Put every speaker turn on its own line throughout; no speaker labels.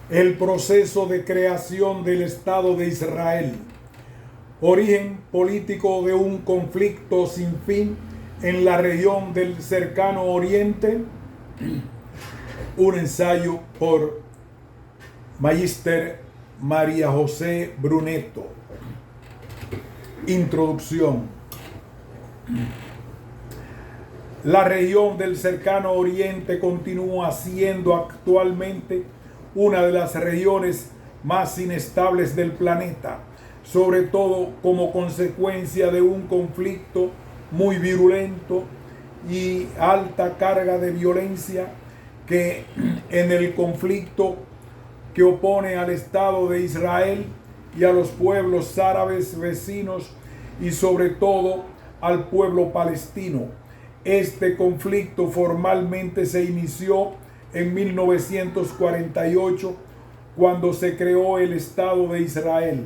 El proceso de creación del Estado de Israel. Origen político de un conflicto sin fin en la región del Cercano Oriente. Un ensayo por Magister María José Brunetto. Introducción. La región del Cercano Oriente continúa siendo actualmente una de las regiones más inestables del planeta, sobre todo como consecuencia de un conflicto muy virulento y alta carga de violencia que en el conflicto que opone al Estado de Israel y a los pueblos árabes vecinos y sobre todo al pueblo palestino. Este conflicto formalmente se inició en 1948, cuando se creó el Estado de Israel,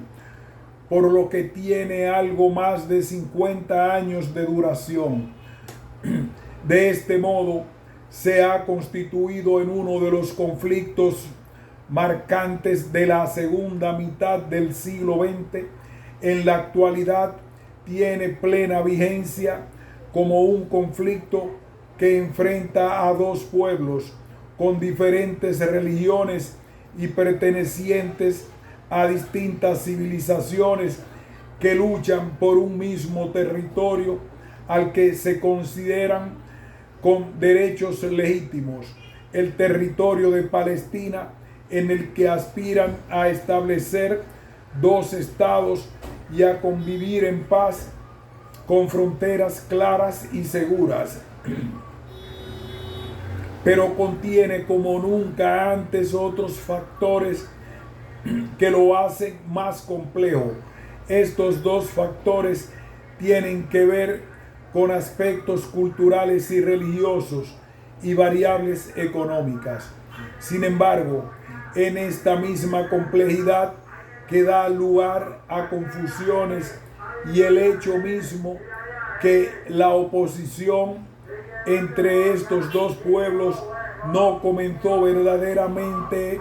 por lo que tiene algo más de 50 años de duración. De este modo, se ha constituido en uno de los conflictos marcantes de la segunda mitad del siglo XX. En la actualidad tiene plena vigencia como un conflicto que enfrenta a dos pueblos con diferentes religiones y pertenecientes a distintas civilizaciones que luchan por un mismo territorio al que se consideran con derechos legítimos, el territorio de Palestina, en el que aspiran a establecer dos estados y a convivir en paz con fronteras claras y seguras. Pero contiene como nunca antes otros factores que lo hacen más complejo. Estos dos factores tienen que ver con aspectos culturales y religiosos y variables económicas. Sin embargo, en esta misma complejidad que da lugar a confusiones y el hecho mismo que la oposición entre estos dos pueblos no comenzó verdaderamente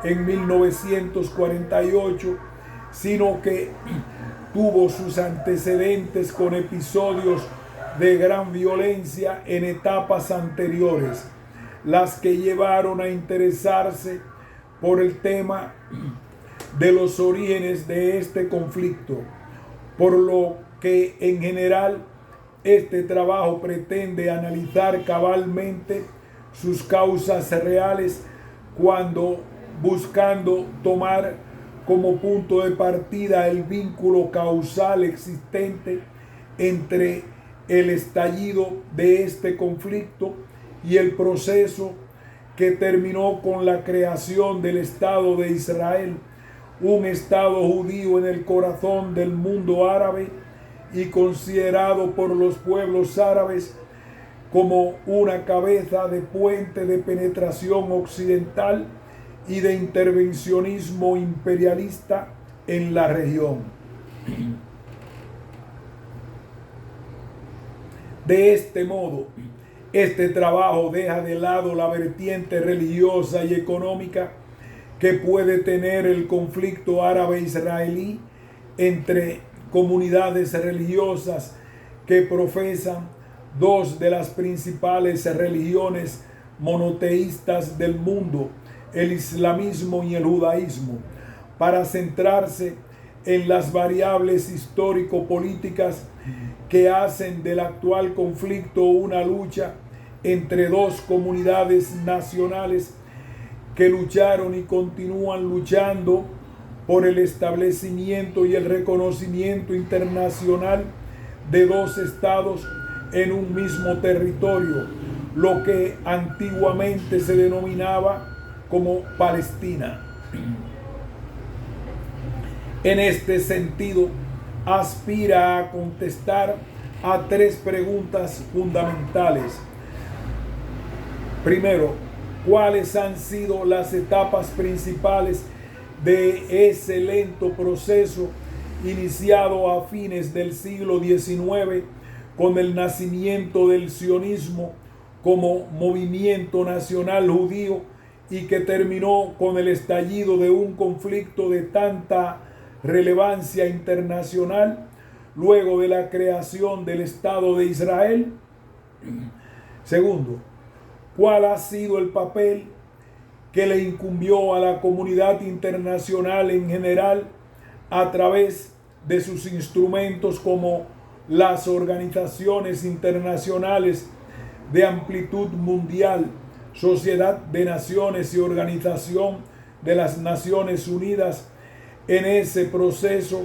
en 1948, sino que tuvo sus antecedentes con episodios de gran violencia en etapas anteriores, las que llevaron a interesarse por el tema de los orígenes de este conflicto, por lo que en general este trabajo pretende analizar cabalmente sus causas reales, buscando tomar como punto de partida el vínculo causal existente entre el estallido de este conflicto y el proceso que terminó con la creación del Estado de Israel, un Estado judío en el corazón del mundo árabe y considerado por los pueblos árabes como una cabeza de puente de penetración occidental y de intervencionismo imperialista en la región. De este modo, este trabajo deja de lado la vertiente religiosa y económica que puede tener el conflicto árabe-israelí entre comunidades religiosas que profesan dos de las principales religiones monoteístas del mundo, el islamismo y el judaísmo, para centrarse en las variables histórico-políticas que hacen del actual conflicto una lucha entre dos comunidades nacionales que lucharon y continúan luchando por el establecimiento y el reconocimiento internacional de dos estados en un mismo territorio, lo que antiguamente se denominaba como Palestina. En este sentido, aspira a contestar a tres preguntas fundamentales. Primero, ¿cuáles han sido las etapas principales de ese lento proceso iniciado a fines del siglo XIX con el nacimiento del sionismo como movimiento nacional judío y que terminó con el estallido de un conflicto de tanta relevancia internacional luego de la creación del Estado de Israel? Segundo, ¿cuál ha sido el papel que le incumbió a la comunidad internacional en general a través de sus instrumentos como las organizaciones internacionales de amplitud mundial, Sociedad de Naciones y Organización de las Naciones Unidas, en ese proceso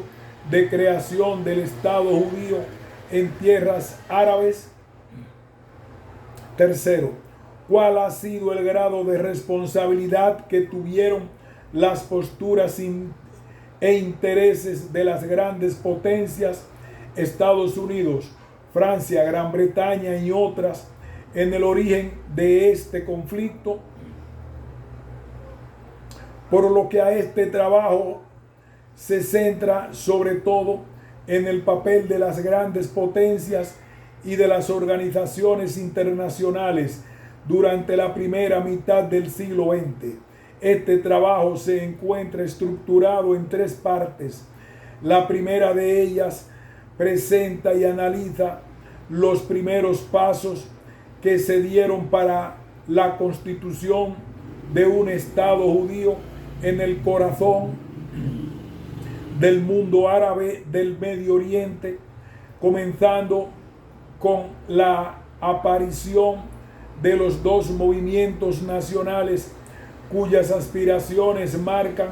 de creación del Estado judío en tierras árabes? Tercero, ¿cuál ha sido el grado de responsabilidad que tuvieron las posturas e intereses de las grandes potencias, Estados Unidos, Francia, Gran Bretaña y otras, en el origen de este conflicto? Por lo que a este trabajo se centra sobre todo en el papel de las grandes potencias y de las organizaciones internacionales durante la primera mitad del siglo XX. Este trabajo se encuentra estructurado en tres partes. La primera de ellas presenta y analiza los primeros pasos que se dieron para la constitución de un Estado judío en el corazón del mundo árabe del Medio Oriente, comenzando con la aparición de los dos movimientos nacionales cuyas aspiraciones marcan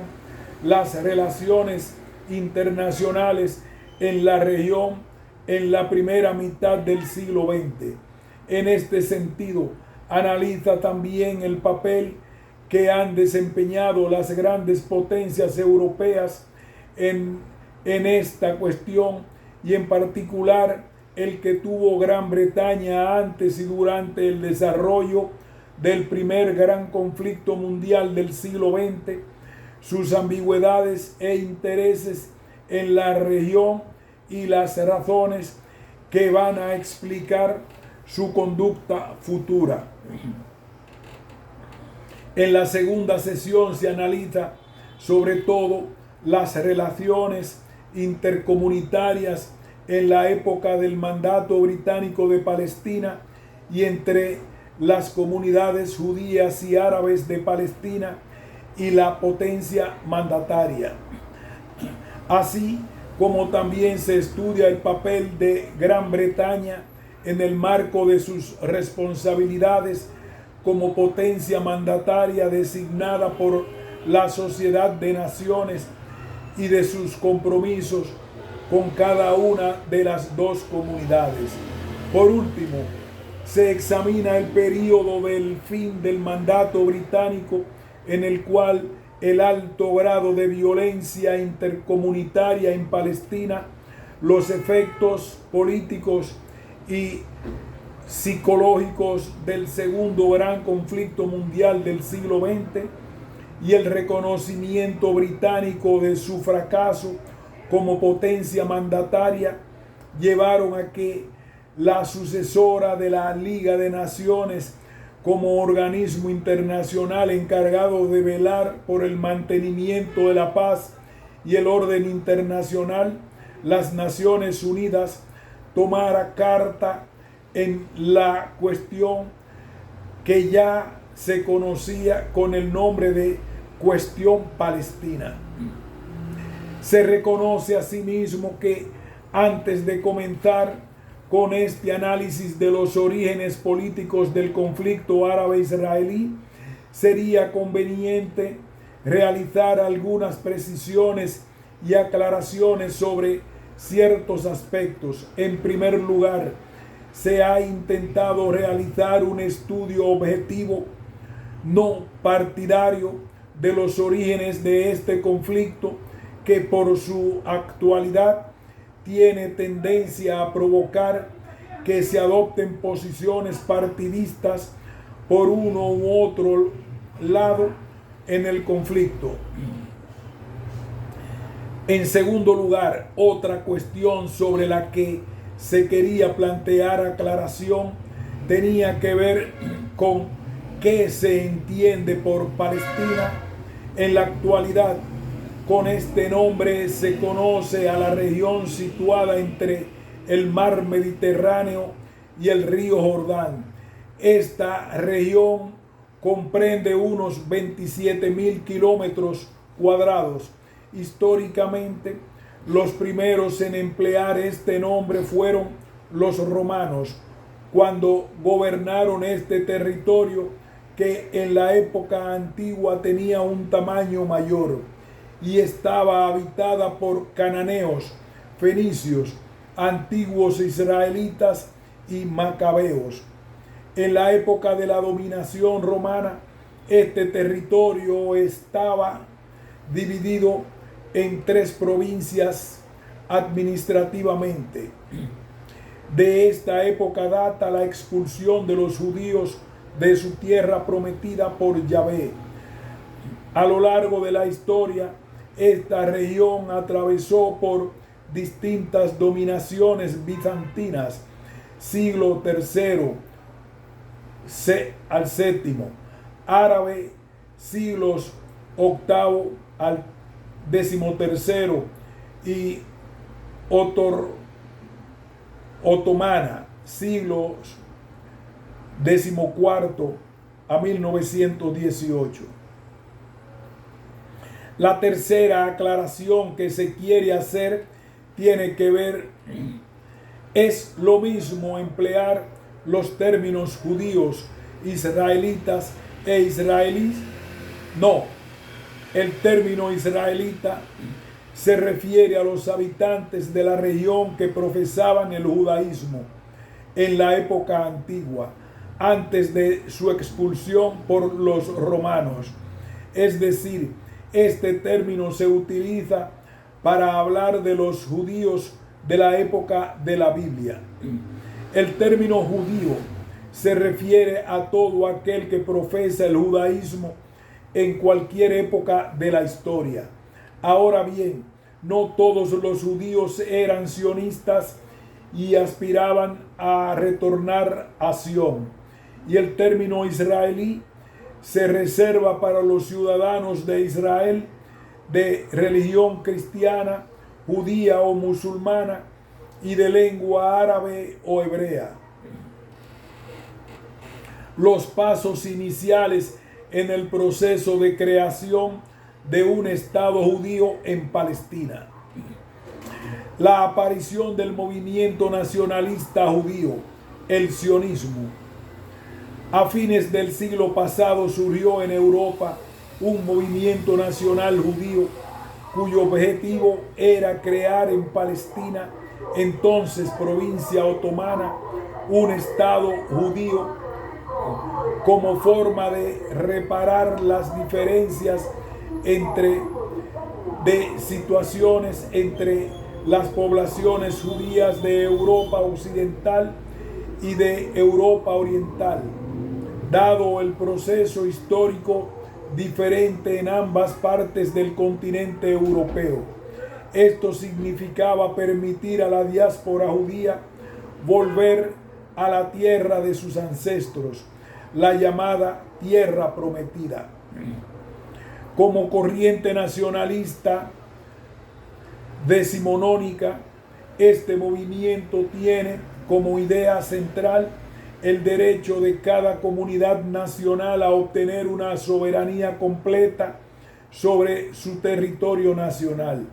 las relaciones internacionales en la región en la primera mitad del siglo XX. En este sentido, analiza también el papel que han desempeñado las grandes potencias europeas en esta cuestión, y en particular el que tuvo Gran Bretaña antes y durante el desarrollo del primer gran conflicto mundial del siglo XX, sus ambigüedades e intereses en la región y las razones que van a explicar su conducta futura. En la segunda sesión se analiza sobre todo las relaciones intercomunitarias en la época del mandato británico de Palestina y entre las comunidades judías y árabes de Palestina y la potencia mandataria, así como también se estudia el papel de Gran Bretaña en el marco de sus responsabilidades como potencia mandataria designada por la Sociedad de Naciones y de sus compromisos con cada una de las dos comunidades. Por último, se examina el período del fin del mandato británico, en el cual el alto grado de violencia intercomunitaria en Palestina, los efectos políticos y psicológicos del segundo gran conflicto mundial del siglo XX y el reconocimiento británico de su fracaso como potencia mandataria llevaron a que la sucesora de la Liga de Naciones como organismo internacional encargado de velar por el mantenimiento de la paz y el orden internacional, las Naciones Unidas, tomara carta en la cuestión que ya se conocía con el nombre de cuestión palestina. Se reconoce asimismo que antes de comenzar con este análisis de los orígenes políticos del conflicto árabe-israelí, sería conveniente realizar algunas precisiones y aclaraciones sobre ciertos aspectos. En primer lugar, se ha intentado realizar un estudio objetivo, no partidario, de los orígenes de este conflicto, que por su actualidad tiene tendencia a provocar que se adopten posiciones partidistas por uno u otro lado en el conflicto. En segundo lugar, otra cuestión sobre la que se quería plantear aclaración tenía que ver con ¿Qué se entiende por Palestina? En la actualidad, con este nombre se conoce a la región situada entre el mar Mediterráneo y el río Jordán. Esta región comprende unos 27.000 kilómetros cuadrados. Históricamente, los primeros en emplear este nombre fueron los romanos, cuando gobernaron este territorio que en la época antigua tenía un tamaño mayor y estaba habitada por cananeos, fenicios, antiguos israelitas y macabeos. En la época de la dominación romana, este territorio estaba dividido en 3 provincias administrativamente. De esta época data la expulsión de los judíos de su tierra prometida por Yahvé. A lo largo de la historia, esta región atravesó por distintas dominaciones bizantinas, siglo III al VII, árabe, siglos VIII al XIII y otomana, siglos XIV a 1918. La tercera aclaración que se quiere hacer tiene que ver, es lo mismo emplear los términos judíos, israelitas e israelíes. No, el término israelita se refiere a los habitantes de la región que profesaban el judaísmo en la época antigua, antes de su expulsión por los romanos. Es decir, este término se utiliza para hablar de los judíos de la época de la Biblia. El término judío se refiere a todo aquel que profesa el judaísmo en cualquier época de la historia. Ahora bien, no todos los judíos eran sionistas y aspiraban a retornar a Sión. Y el término israelí se reserva para los ciudadanos de Israel de religión cristiana, judía o musulmana y de lengua árabe o hebrea. Los pasos iniciales en el proceso de creación de un Estado judío en Palestina. La aparición del movimiento nacionalista judío, el sionismo. A fines del siglo pasado surgió en Europa un movimiento nacional judío cuyo objetivo era crear en Palestina, entonces provincia otomana, un Estado judío como forma de reparar las diferencias de situaciones entre las poblaciones judías de Europa occidental y de Europa oriental, dado el proceso histórico diferente en ambas partes del continente europeo. Esto significaba permitir a la diáspora judía volver a la tierra de sus ancestros, la llamada tierra prometida. Como corriente nacionalista decimonónica, este movimiento tiene como idea central el derecho de cada comunidad nacional a obtener una soberanía completa sobre su territorio nacional.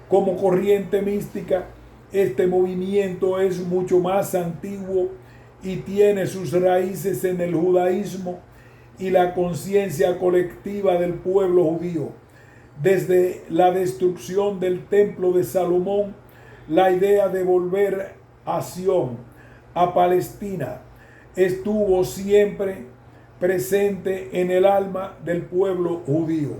Como corriente mística, este movimiento es mucho más antiguo y tiene sus raíces en el judaísmo y la conciencia colectiva del pueblo judío. Desde la destrucción del templo de Salomón, la idea de volver a Sión, a Palestina, estuvo siempre presente en el alma del pueblo judío.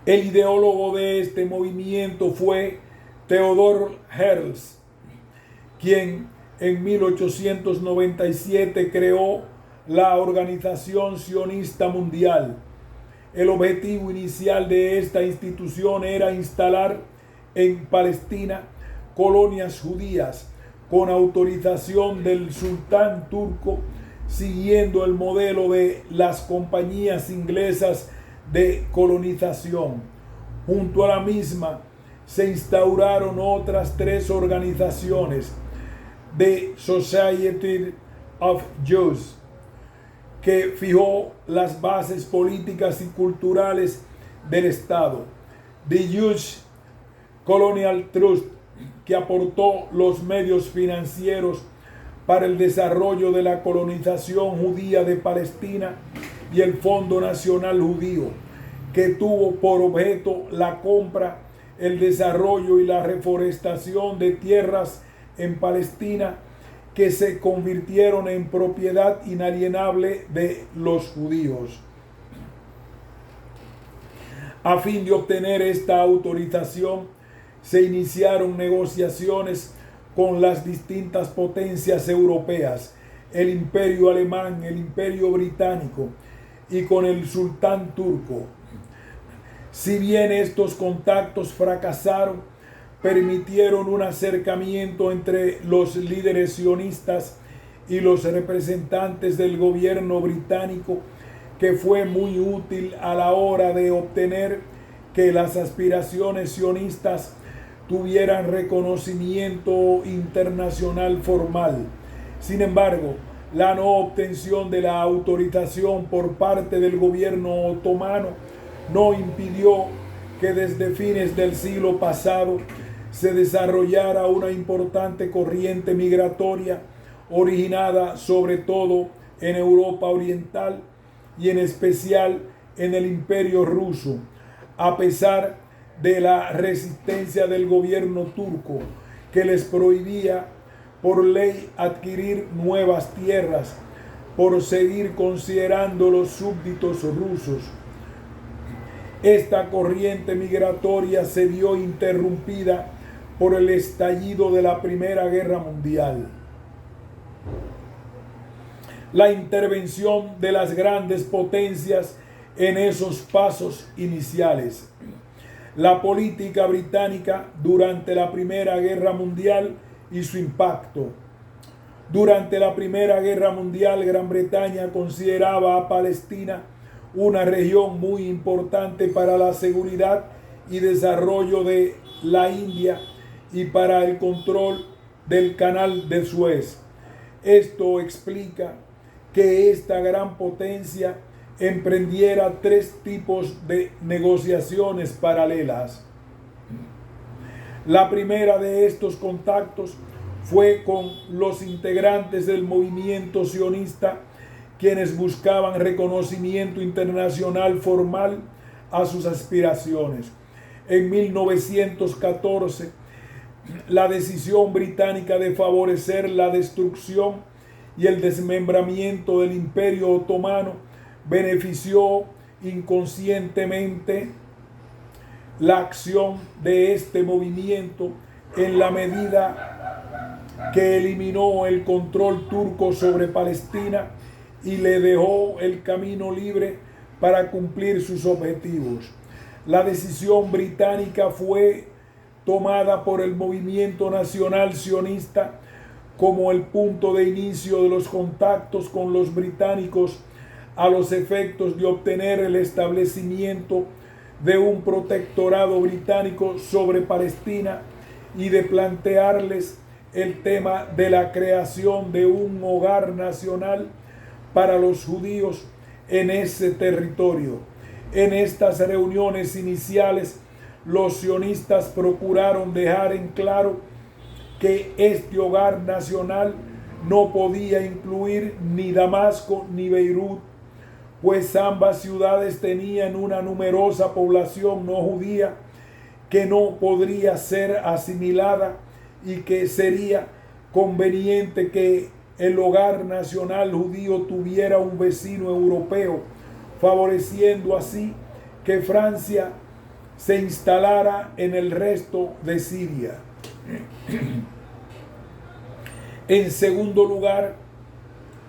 El ideólogo de este movimiento fue Theodor Herzl, quien en 1897 creó la Organización Sionista Mundial. El objetivo inicial de esta institución era instalar en Palestina colonias judías con autorización del sultán turco siguiendo el modelo de las compañías inglesas de colonización. Junto a la misma se instauraron otras 3 organizaciones: The Society of Jews, que fijó las bases políticas y culturales del Estado; The Jewish Colonial Trust, que aportó los medios financieros para el desarrollo de la colonización judía de Palestina; y el Fondo Nacional Judío, que tuvo por objeto la compra, el desarrollo y la reforestación de tierras en Palestina que se convirtieron en propiedad inalienable de los judíos. A fin de obtener esta autorización, se iniciaron negociaciones con las distintas potencias europeas, el Imperio Alemán, el Imperio Británico y con el sultán turco. Si bien estos contactos fracasaron, permitieron un acercamiento entre los líderes sionistas y los representantes del gobierno británico, que fue muy útil a la hora de obtener que las aspiraciones sionistas tuvieran reconocimiento internacional formal. Sin embargo, la no obtención de la autorización por parte del gobierno otomano no impidió que desde fines del siglo pasado se desarrollara una importante corriente migratoria originada sobre todo en Europa Oriental y en especial en el Imperio Ruso, a pesar de la resistencia del gobierno turco, que les prohibía por ley adquirir nuevas tierras por seguir considerándolos súbditos rusos. Esta corriente migratoria se vio interrumpida por el estallido de la Primera Guerra Mundial. La intervención de las grandes potencias en esos pasos iniciales. La política británica durante la Primera Guerra Mundial y su impacto. Durante la Primera Guerra Mundial, Gran Bretaña consideraba a Palestina una región muy importante para la seguridad y desarrollo de la India y para el control del Canal de Suez. Esto explica que esta gran potencia emprendiera 3 tipos de negociaciones paralelas. La primera de estos contactos fue con los integrantes del movimiento sionista, quienes buscaban reconocimiento internacional formal a sus aspiraciones. En 1914, la decisión británica de favorecer la destrucción y el desmembramiento del Imperio Otomano benefició inconscientemente la acción de este movimiento en la medida que eliminó el control turco sobre Palestina y le dejó el camino libre para cumplir sus objetivos. La decisión británica fue tomada por el movimiento nacional sionista como el punto de inicio de los contactos con los británicos a los efectos de obtener el establecimiento de un protectorado británico sobre Palestina y de plantearles el tema de la creación de un hogar nacional para los judíos en ese territorio. En estas reuniones iniciales, los sionistas procuraron dejar en claro que este hogar nacional no podía incluir ni Damasco ni Beirut, pues ambas ciudades tenían una numerosa población no judía que no podría ser asimilada y que sería conveniente que el hogar nacional judío tuviera un vecino europeo, favoreciendo así que Francia se instalara en el resto de Siria. En segundo lugar,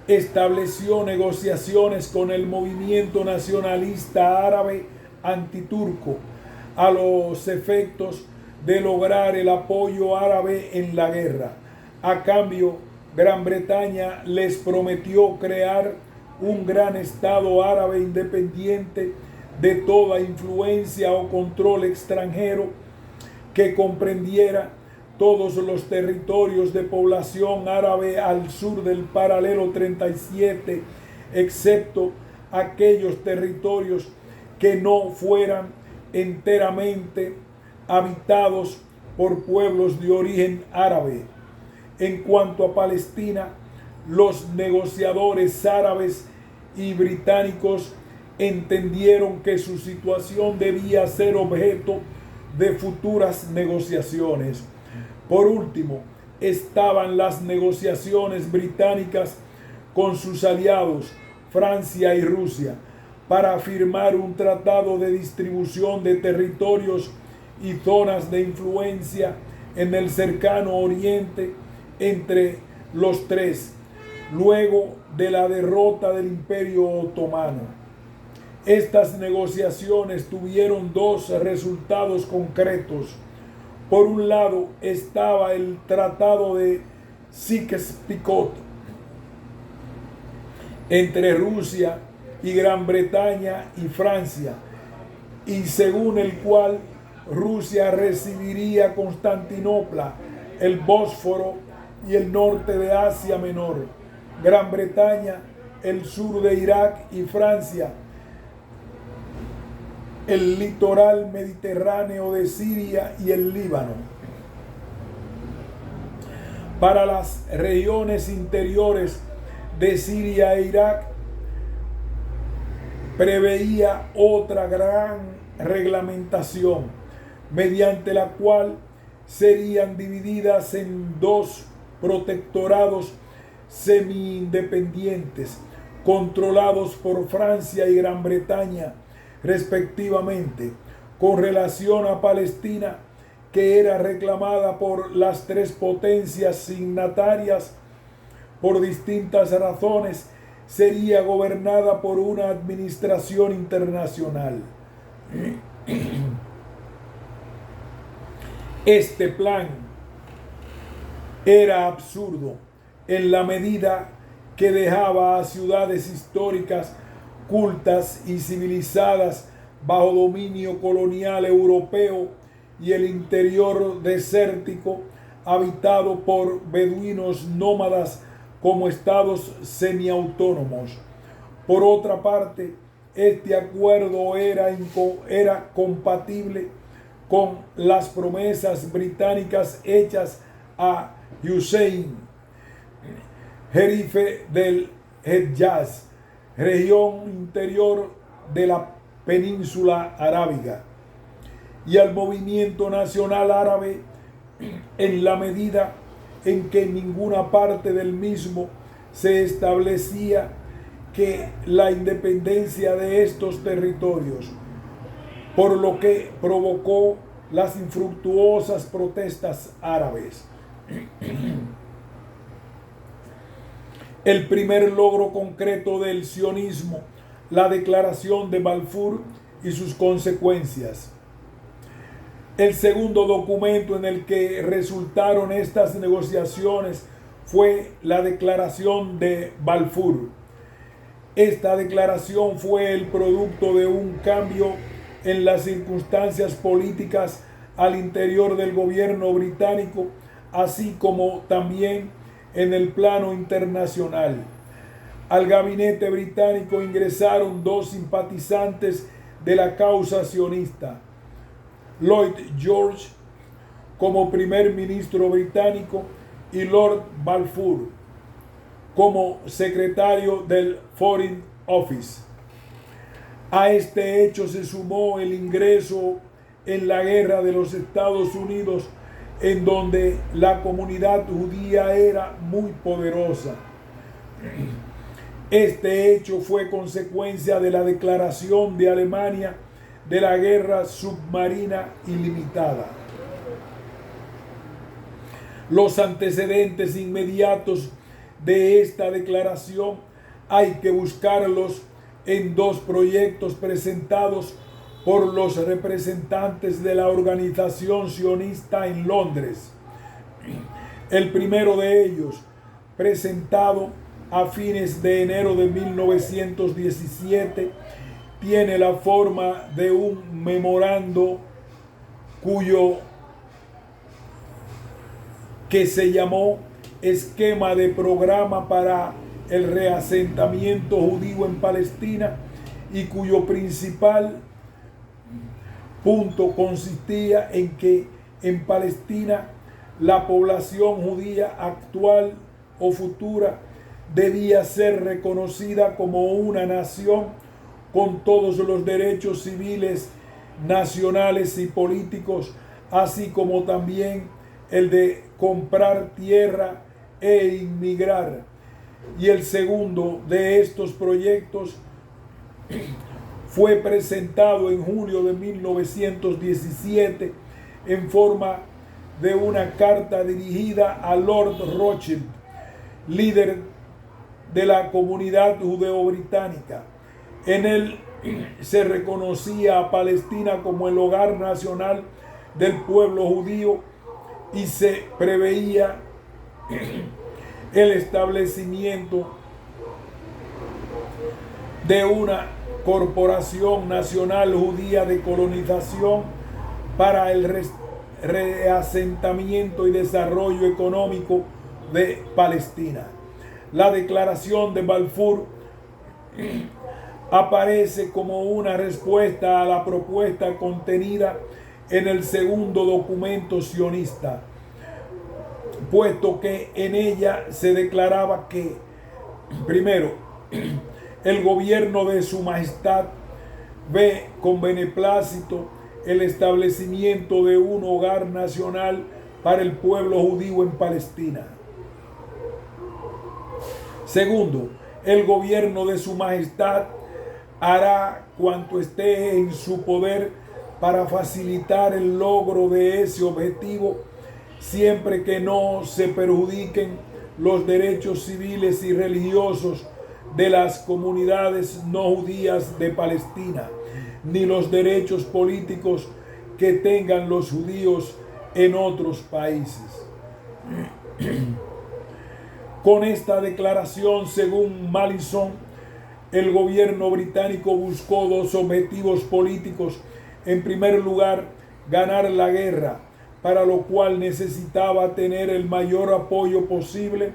estableció negociaciones con el movimiento nacionalista árabe antiturco a los efectos de lograr el apoyo árabe en la guerra. A cambio, Gran Bretaña les prometió crear un gran estado árabe independiente de toda influencia o control extranjero que comprendiera todos los territorios de población árabe al sur del paralelo 37, excepto aquellos territorios que no fueran enteramente habitados por pueblos de origen árabe. En cuanto a Palestina, los negociadores árabes y británicos entendieron que su situación debía ser objeto de futuras negociaciones. Por último, estaban las negociaciones británicas con sus aliados, Francia y Rusia, para firmar un tratado de distribución de territorios y zonas de influencia en el cercano oriente entre los tres, luego de la derrota del Imperio Otomano. Estas negociaciones tuvieron dos resultados concretos. Por un lado estaba el Tratado de Sykes-Picot entre Rusia y Gran Bretaña y Francia, y según el cual Rusia recibiría Constantinopla, el Bósforo y el norte de Asia Menor, Gran Bretaña el sur de Irak y Francia el litoral mediterráneo de Siria y el Líbano. Para las regiones interiores de Siria e Irak preveía otra gran reglamentación, mediante la cual serían divididas en dos protectorados semi-independientes, controlados por Francia y Gran Bretaña, respectivamente, con relación a Palestina, que era reclamada por las tres potencias signatarias por distintas razones, sería gobernada por una administración internacional. Este plan era absurdo en la medida que dejaba a ciudades históricas cultas y civilizadas bajo dominio colonial europeo y el interior desértico habitado por beduinos nómadas como estados semiautónomos. Por otra parte, este acuerdo era compatible con las promesas británicas hechas a Hussein, jerife del Hejaz, región interior de la península arábiga, y al movimiento nacional árabe, en la medida en que en ninguna parte del mismo se establecía que la independencia de estos territorios, por lo que provocó las infructuosas protestas árabes. El primer logro concreto del sionismo, la Declaración de Balfour y sus consecuencias. El segundo documento en el que resultaron estas negociaciones fue la Declaración de Balfour. Esta declaración fue el producto de un cambio en las circunstancias políticas al interior del gobierno británico, así como también en el plano internacional. Al gabinete británico ingresaron dos simpatizantes de la causa sionista: Lloyd George como primer ministro británico y Lord Balfour como secretario del Foreign Office. A este hecho se sumó el ingreso en la guerra de los Estados Unidos, en donde la comunidad judía era muy poderosa. Este hecho fue consecuencia de la declaración de Alemania de la guerra submarina ilimitada. Los antecedentes inmediatos de esta declaración hay que buscarlos en dos proyectos presentados por los representantes de la organización sionista en Londres. El primero de ellos, presentado a fines de enero de 1917, tiene la forma de un memorando que se llamó Esquema de Programa para el Reasentamiento Judío en Palestina, y cuyo principal punto consistía en que en Palestina la población judía actual o futura debía ser reconocida como una nación con todos los derechos civiles, nacionales y políticos, así como también el de comprar tierra e inmigrar. Y el segundo de estos proyectos fue presentado en julio de 1917 en forma de una carta dirigida a Lord Rothschild, líder de la comunidad judeo-británica. En él se reconocía a Palestina como el hogar nacional del pueblo judío y se preveía el establecimiento de una corporación nacional judía de colonización para el reasentamiento y desarrollo económico de Palestina. La declaración de Balfour aparece como una respuesta a la propuesta contenida en el segundo documento sionista, puesto que en ella se declaraba que, primero, el gobierno de Su Majestad ve con beneplácito el establecimiento de un hogar nacional para el pueblo judío en Palestina. Segundo, el gobierno de Su Majestad hará cuanto esté en su poder para facilitar el logro de ese objetivo, siempre que no se perjudiquen los derechos civiles y religiosos de las comunidades no judías de Palestina, ni los derechos políticos que tengan los judíos en otros países. Con esta declaración, según Mallinson, el gobierno británico buscó dos objetivos políticos. En primer lugar, ganar la guerra, para lo cual necesitaba tener el mayor apoyo posible,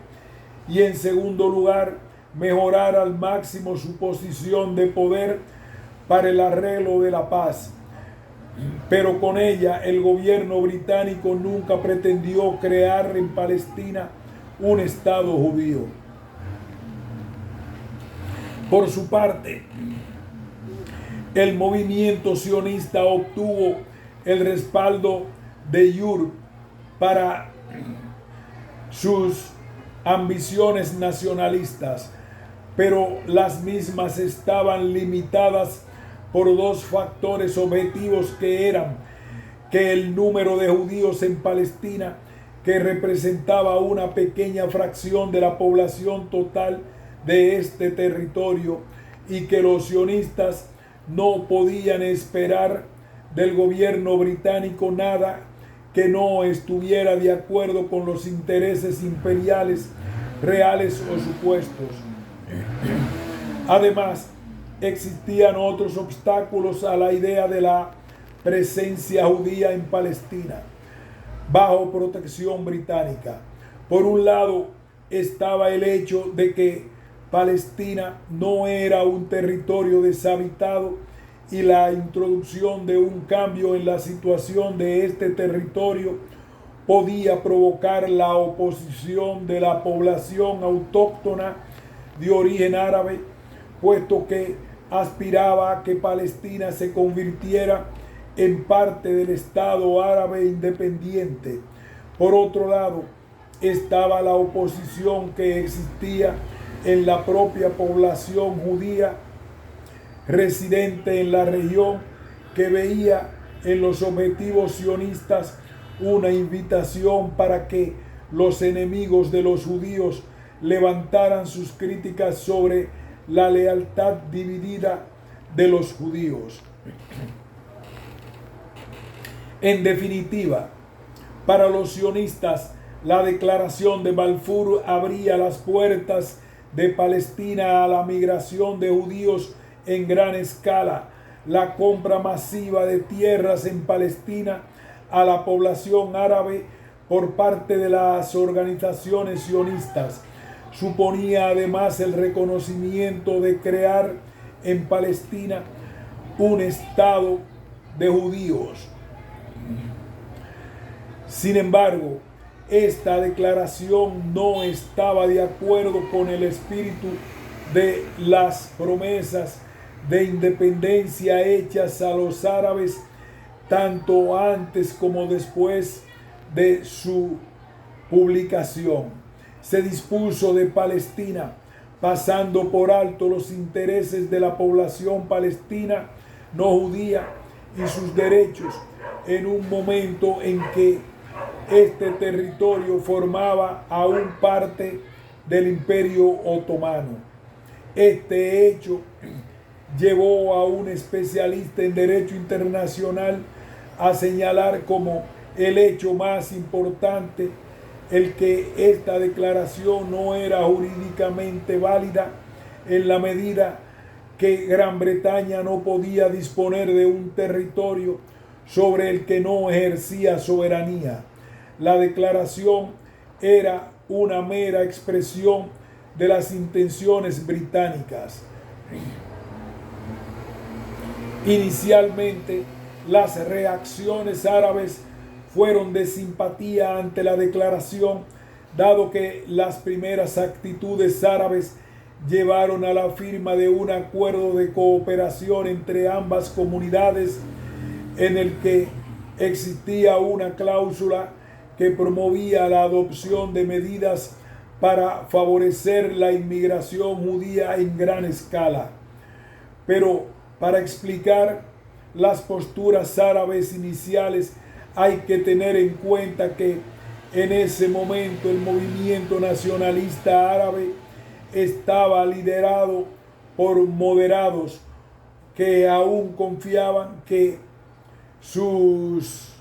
y en segundo lugar, mejorar al máximo su posición de poder para el arreglo de la paz. Pero con ella el gobierno británico nunca pretendió crear en Palestina un Estado judío. Por su parte, el movimiento sionista obtuvo el respaldo de Europe para sus ambiciones nacionalistas, pero las mismas estaban limitadas por dos factores objetivos, que eran que el número de judíos en Palestina, que representaba una pequeña fracción de la población total de este territorio, y que los sionistas no podían esperar del gobierno británico nada que no estuviera de acuerdo con los intereses imperiales, reales o supuestos. Además, existían otros obstáculos a la idea de la presencia judía en Palestina bajo protección británica. Por un lado, estaba el hecho de que Palestina no era un territorio deshabitado, y la introducción de un cambio en la situación de este territorio podía provocar la oposición de la población autóctona de origen árabe, puesto que aspiraba a que Palestina se convirtiera en parte del Estado árabe independiente. Por otro lado, estaba la oposición que existía en la propia población judía residente en la región, que veía en los objetivos sionistas una invitación para que los enemigos de los judíos levantaran sus críticas sobre la lealtad dividida de los judíos. En definitiva, para los sionistas, La declaración de Balfour abría las puertas de Palestina a la migración de judíos en gran escala, la compra masiva de tierras en Palestina a la población árabe por parte de las organizaciones sionistas. Suponía además el reconocimiento de crear en Palestina un estado de judíos. Sin embargo, esta declaración no estaba de acuerdo con el espíritu de las promesas de independencia hechas a los árabes tanto antes como después de su publicación. Se dispuso de Palestina, pasando por alto los intereses de la población palestina no judía y sus derechos, en un momento en que este territorio formaba aún parte del Imperio Otomano. Este hecho llevó a un especialista en derecho internacional a señalar como el hecho más importante el que esta declaración no era jurídicamente válida en la medida que Gran Bretaña no podía disponer de un territorio sobre el que no ejercía soberanía. La declaración era una mera expresión de las intenciones británicas. Inicialmente, las reacciones árabes fueron de simpatía ante la declaración, dado que las primeras actitudes árabes llevaron a la firma de un acuerdo de cooperación entre ambas comunidades en el que existía una cláusula que promovía la adopción de medidas para favorecer la inmigración judía en gran escala. Pero para explicar las posturas árabes iniciales hay que tener en cuenta que en ese momento el movimiento nacionalista árabe estaba liderado por moderados que aún confiaban que sus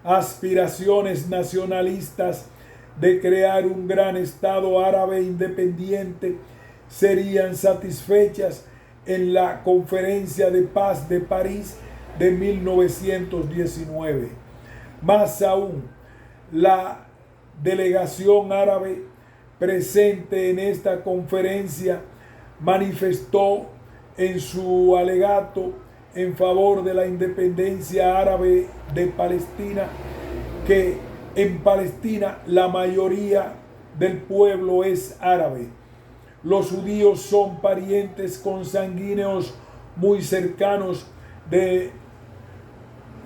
aspiraciones nacionalistas de crear un gran Estado árabe independiente serían satisfechas en la Conferencia de Paz de París de 1919. Más aún, la delegación árabe presente en esta conferencia manifestó en su alegato en favor de la independencia árabe de Palestina que en Palestina la mayoría del pueblo es árabe. Los judíos son parientes consanguíneos muy cercanos de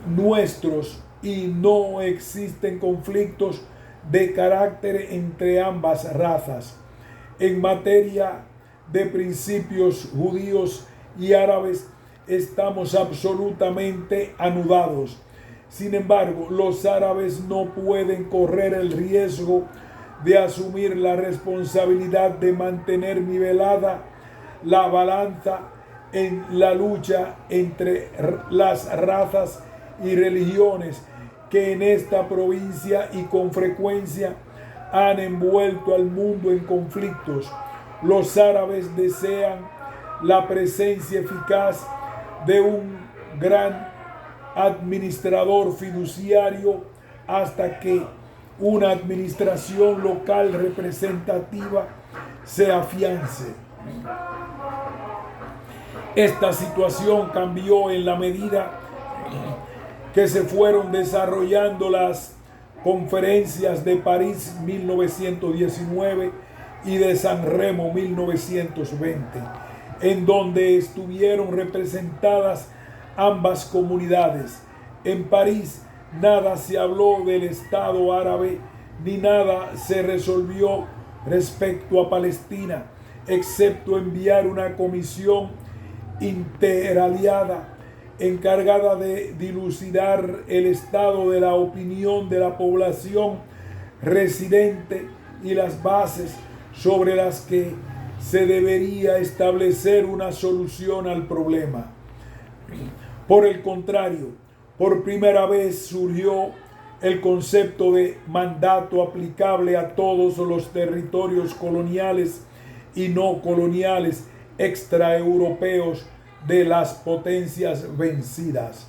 nuestros y no existen conflictos de carácter entre ambas razas. En materia de principios judíos y árabes estamos absolutamente anudados. Sin embargo, los árabes no pueden correr el riesgo de asumir la responsabilidad de mantener nivelada la balanza en la lucha entre las razas y religiones que en esta provincia y con frecuencia han envuelto al mundo en conflictos. Los árabes desean la presencia eficaz de un gran administrador fiduciario hasta que una administración local representativa se afiance. Esta situación cambió en la medida que se fueron desarrollando las conferencias de París 1919 y de San Remo 1920, en donde estuvieron representadas ambas comunidades. En París nada se habló del Estado árabe ni nada se resolvió respecto a Palestina, excepto enviar una comisión interaliada encargada de dilucidar el estado de la opinión de la población residente y las bases sobre las que se debería establecer una solución al problema. Por el contrario, por primera vez surgió el concepto de mandato aplicable a todos los territorios coloniales y no coloniales extraeuropeos de las potencias vencidas.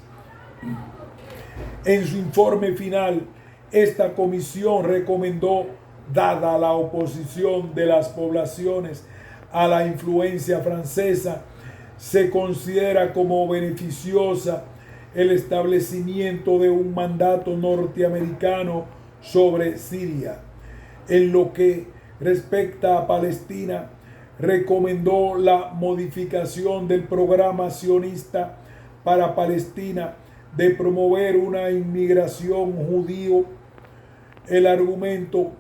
En su informe final, esta comisión recomendó, dada la oposición de las poblaciones a la influencia francesa, se considera como beneficiosa el establecimiento de un mandato norteamericano sobre Siria. En lo que respecta a Palestina, recomendó la modificación del programa sionista para Palestina de promover una inmigración judío. El argumento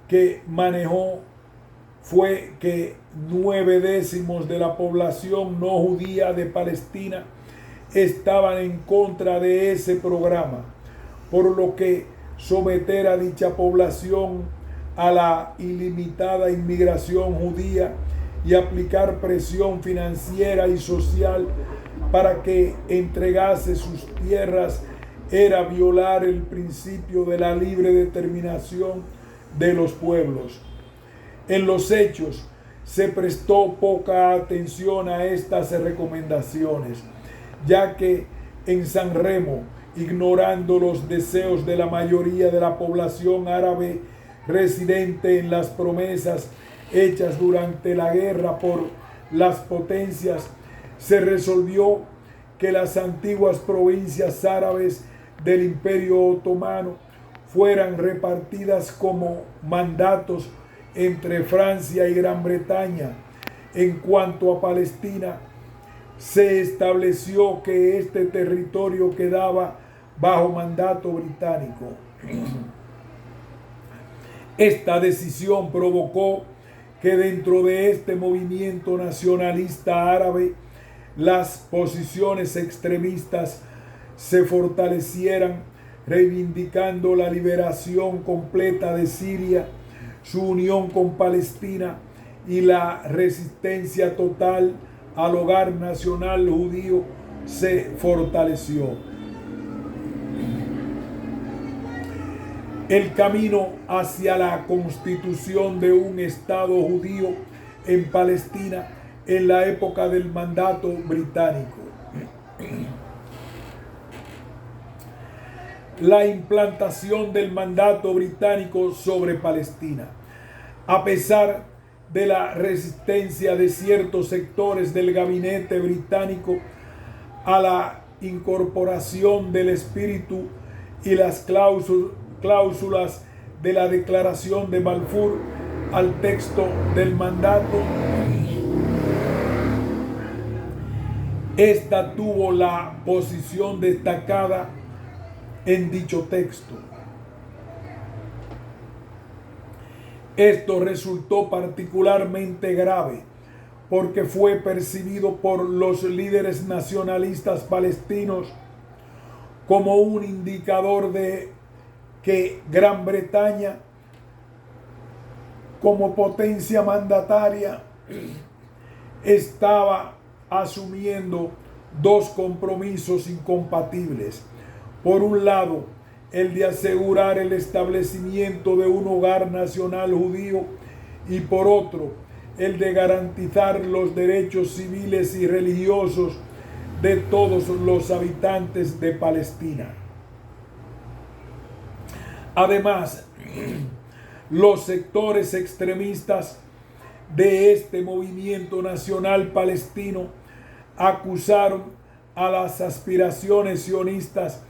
que manejó fue que 9/10 de la población no judía de Palestina estaban en contra de ese programa, por lo que someter a dicha población a la ilimitada inmigración judía y aplicar presión financiera y social para que entregase sus tierras era violar el principio de la libre determinación de los pueblos. En los hechos, se prestó poca atención a estas recomendaciones, ya que en San Remo, ignorando los deseos de la mayoría de la población árabe residente en las promesas hechas durante la guerra por las potencias, se resolvió que las antiguas provincias árabes del Imperio Otomano fueran repartidas como mandatos entre Francia y Gran Bretaña. En cuanto a Palestina, se estableció que este territorio quedaba bajo mandato británico. Esta decisión provocó que dentro de este movimiento nacionalista árabe las posiciones extremistas se fortalecieran, reivindicando la liberación completa de Siria, su unión con Palestina y la resistencia total al hogar nacional judío se fortaleció. El camino hacia la constitución de un Estado judío en Palestina en la época del mandato británico. La implantación del mandato británico sobre Palestina. A pesar de la resistencia de ciertos sectores del gabinete británico a la incorporación del espíritu y las cláusulas de la Declaración de Balfour al texto del mandato, esta tuvo la posición destacada en dicho texto. Esto resultó particularmente grave porque fue percibido por los líderes nacionalistas palestinos como un indicador de que Gran Bretaña, como potencia mandataria, estaba asumiendo dos compromisos incompatibles. Por un lado, el de asegurar el establecimiento de un hogar nacional judío, y por otro, el de garantizar los derechos civiles y religiosos de todos los habitantes de Palestina. Además, los sectores extremistas de este movimiento nacional palestino acusaron a las aspiraciones sionistas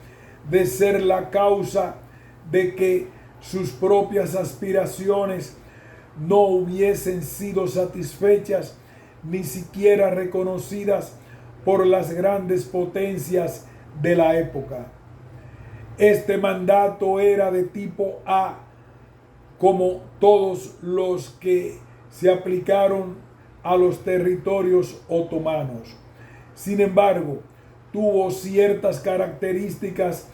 de ser la causa de que sus propias aspiraciones no hubiesen sido satisfechas ni siquiera reconocidas por las grandes potencias de la época. Este mandato era de tipo A, como todos los que se aplicaron a los territorios otomanos. Sin embargo, tuvo ciertas características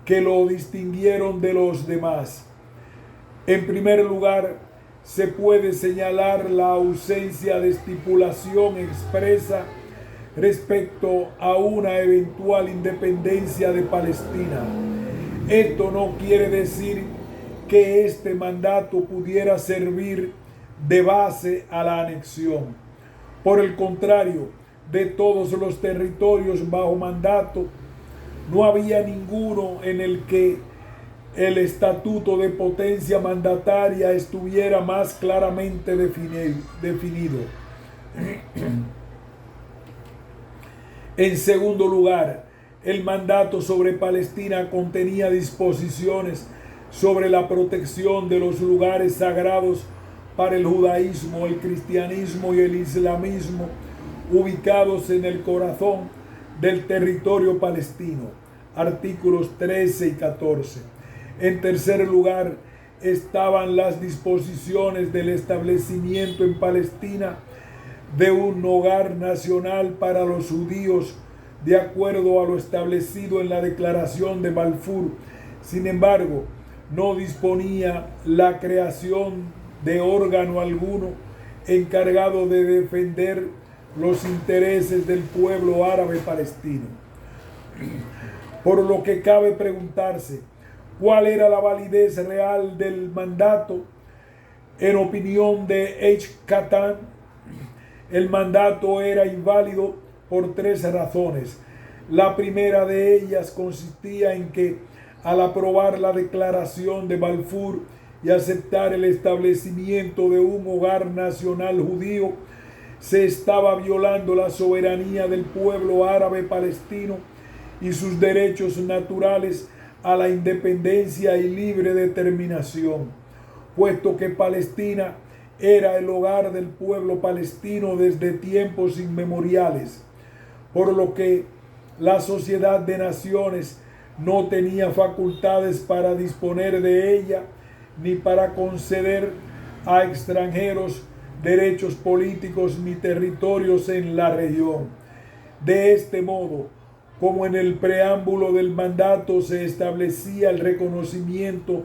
que lo distinguieron de los demás. En primer lugar, se puede señalar la ausencia de estipulación expresa respecto a una eventual independencia de Palestina. Esto no quiere decir que este mandato pudiera servir de base a la anexión. Por el contrario, de todos los territorios bajo mandato, no había ninguno en el que el estatuto de potencia mandataria estuviera más claramente definido. En segundo lugar, el mandato sobre Palestina contenía disposiciones sobre la protección de los lugares sagrados para el judaísmo, el cristianismo y el islamismo, ubicados en el corazón del territorio palestino. Artículos 13 y 14. En tercer lugar, estaban las disposiciones del establecimiento en Palestina de un hogar nacional para los judíos, de acuerdo a lo establecido en la Declaración de Balfour. Sin embargo, no disponía la creación de órgano alguno encargado de defender los intereses del pueblo árabe palestino. Por lo que cabe preguntarse, ¿cuál era la validez real del mandato? En opinión de H. Catan, el mandato era inválido por tres razones. La primera de ellas consistía en que, al aprobar la Declaración de Balfour y aceptar el establecimiento de un hogar nacional judío, se estaba violando la soberanía del pueblo árabe palestino y sus derechos naturales a la independencia y libre determinación, puesto que Palestina era el hogar del pueblo palestino desde tiempos inmemoriales, por lo que la Sociedad de Naciones no tenía facultades para disponer de ella ni para conceder a extranjeros derechos políticos ni territorios en la región. De este modo, como en el preámbulo del mandato se establecía el reconocimiento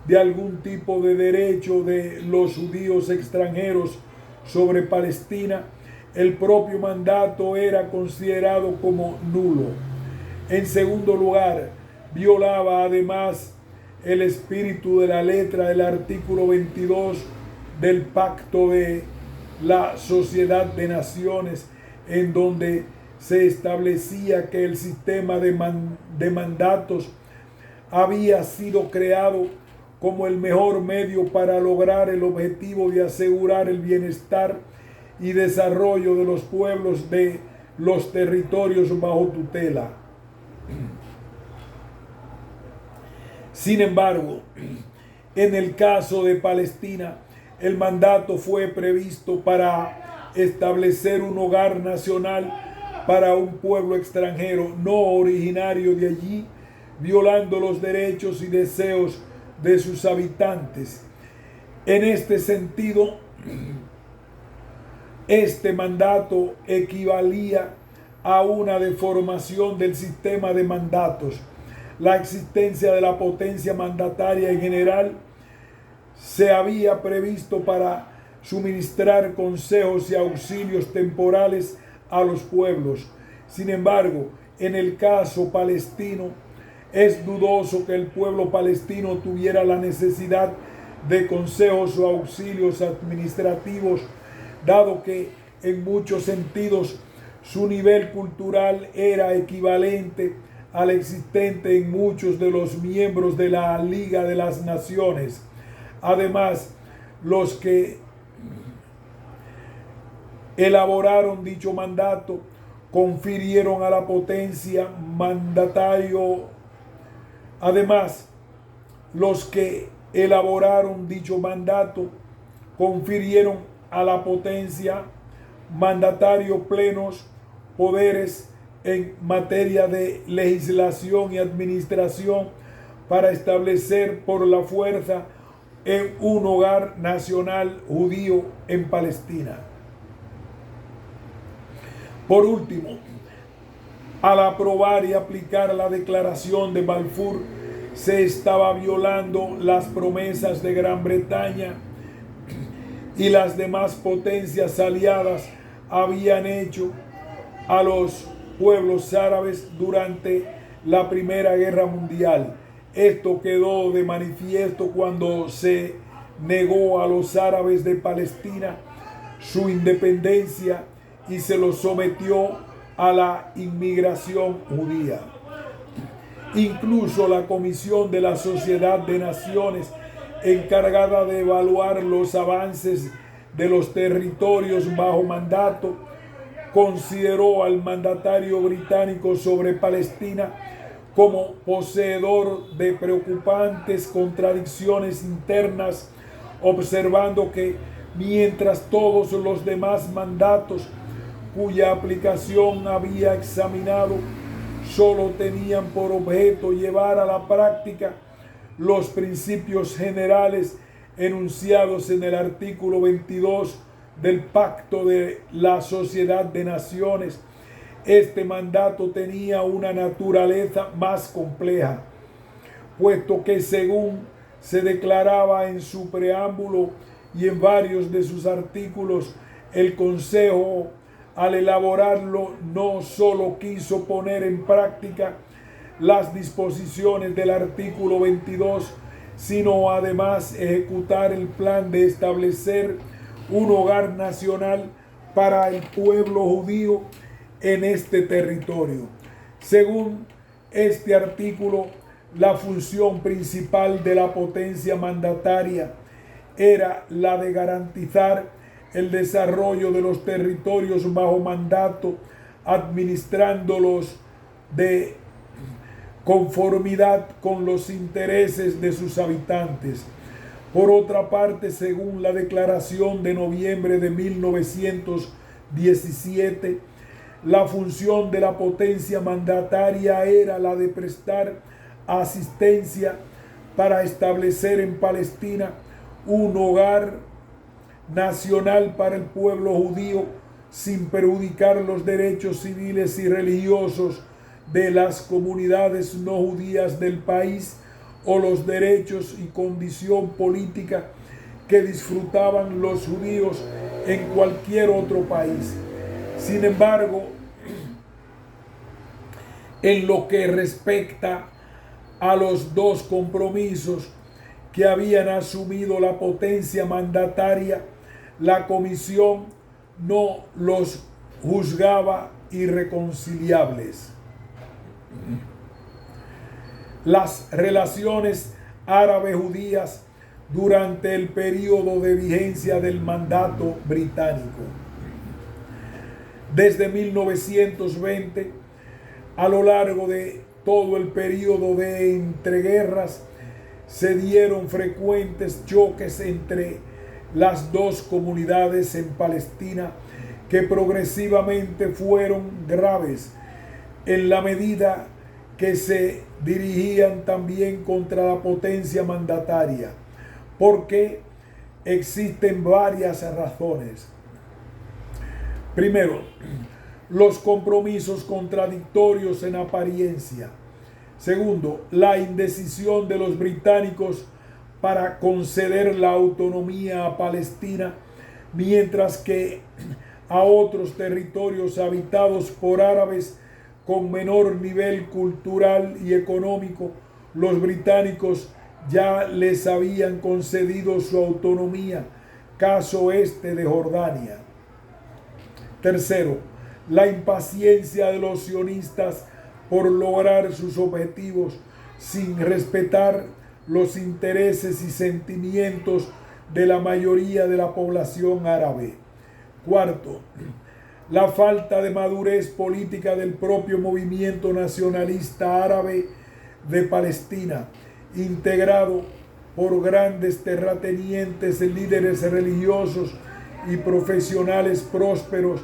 de algún tipo de derecho de los judíos extranjeros sobre Palestina, el propio mandato era considerado como nulo. En segundo lugar, violaba además el espíritu de la letra del artículo 22 del Pacto de la Sociedad de Naciones, en donde se establecía que el sistema de mandatos había sido creado como el mejor medio para lograr el objetivo de asegurar el bienestar y desarrollo de los pueblos de los territorios bajo tutela. Sin embargo, en el caso de Palestina, el mandato fue previsto para establecer un hogar nacional para un pueblo extranjero no originario de allí, violando los derechos y deseos de sus habitantes. En este sentido, este mandato equivalía a una deformación del sistema de mandatos. La existencia de la potencia mandataria en general se había previsto para suministrar consejos y auxilios temporales a los pueblos. Sin embargo, en el caso palestino, es dudoso que el pueblo palestino tuviera la necesidad de consejos o auxilios administrativos, dado que en muchos sentidos su nivel cultural era equivalente al existente en muchos de los miembros de la Liga de las Naciones. Además, los que elaboraron dicho mandato confirieron a la potencia mandatario. Además, los que elaboraron dicho mandato confirieron a la potencia mandatario plenos poderes en materia de legislación y administración para establecer por la fuerza en un hogar nacional judío en Palestina. Por último, al aprobar y aplicar la Declaración de Balfour, se estaba violando las promesas de Gran Bretaña y las demás potencias aliadas habían hecho a los pueblos árabes durante la Primera Guerra Mundial. Esto quedó de manifiesto cuando se negó a los árabes de Palestina su independencia y se los sometió a la inmigración judía. Incluso la Comisión de la Sociedad de Naciones, encargada de evaluar los avances de los territorios bajo mandato, consideró al mandatario británico sobre Palestina como poseedor de preocupantes contradicciones internas, observando que mientras todos los demás mandatos cuya aplicación había examinado solo tenían por objeto llevar a la práctica los principios generales enunciados en el artículo 22 del Pacto de la Sociedad de Naciones, este mandato tenía una naturaleza más compleja, puesto que según se declaraba en su preámbulo y en varios de sus artículos, el Consejo, al elaborarlo, no solo quiso poner en práctica las disposiciones del artículo 22, sino además ejecutar el plan de establecer un hogar nacional para el pueblo judío en este territorio. Según este artículo, la función principal de la potencia mandataria era la de garantizar el desarrollo de los territorios bajo mandato, administrándolos de conformidad con los intereses de sus habitantes. Por otra parte, según la declaración de noviembre de 1917, la función de la potencia mandataria era la de prestar asistencia para establecer en Palestina un hogar nacional para el pueblo judío sin perjudicar los derechos civiles y religiosos de las comunidades no judías del país o los derechos y condición política que disfrutaban los judíos en cualquier otro país. Sin embargo, en lo que respecta a los dos compromisos que habían asumido la potencia mandataria, la comisión no los juzgaba irreconciliables. Las relaciones árabe-judías durante el periodo de vigencia del mandato británico. Desde 1920, a lo largo de todo el periodo de entreguerras, se dieron frecuentes choques entre las dos comunidades en Palestina que progresivamente fueron graves en la medida que se dirigían también contra la potencia mandataria, porque existen varias razones. Primero, los compromisos contradictorios en apariencia. Segundo, la indecisión de los británicos para conceder la autonomía a Palestina, mientras que a otros territorios habitados por árabes con menor nivel cultural y económico, los británicos ya les habían concedido su autonomía, caso este de Jordania. Tercero, la impaciencia de los sionistas por lograr sus objetivos sin respetar los intereses y sentimientos de la mayoría de la población árabe. Cuarto, la falta de madurez política del propio movimiento nacionalista árabe de Palestina, integrado por grandes terratenientes, líderes religiosos y profesionales prósperos,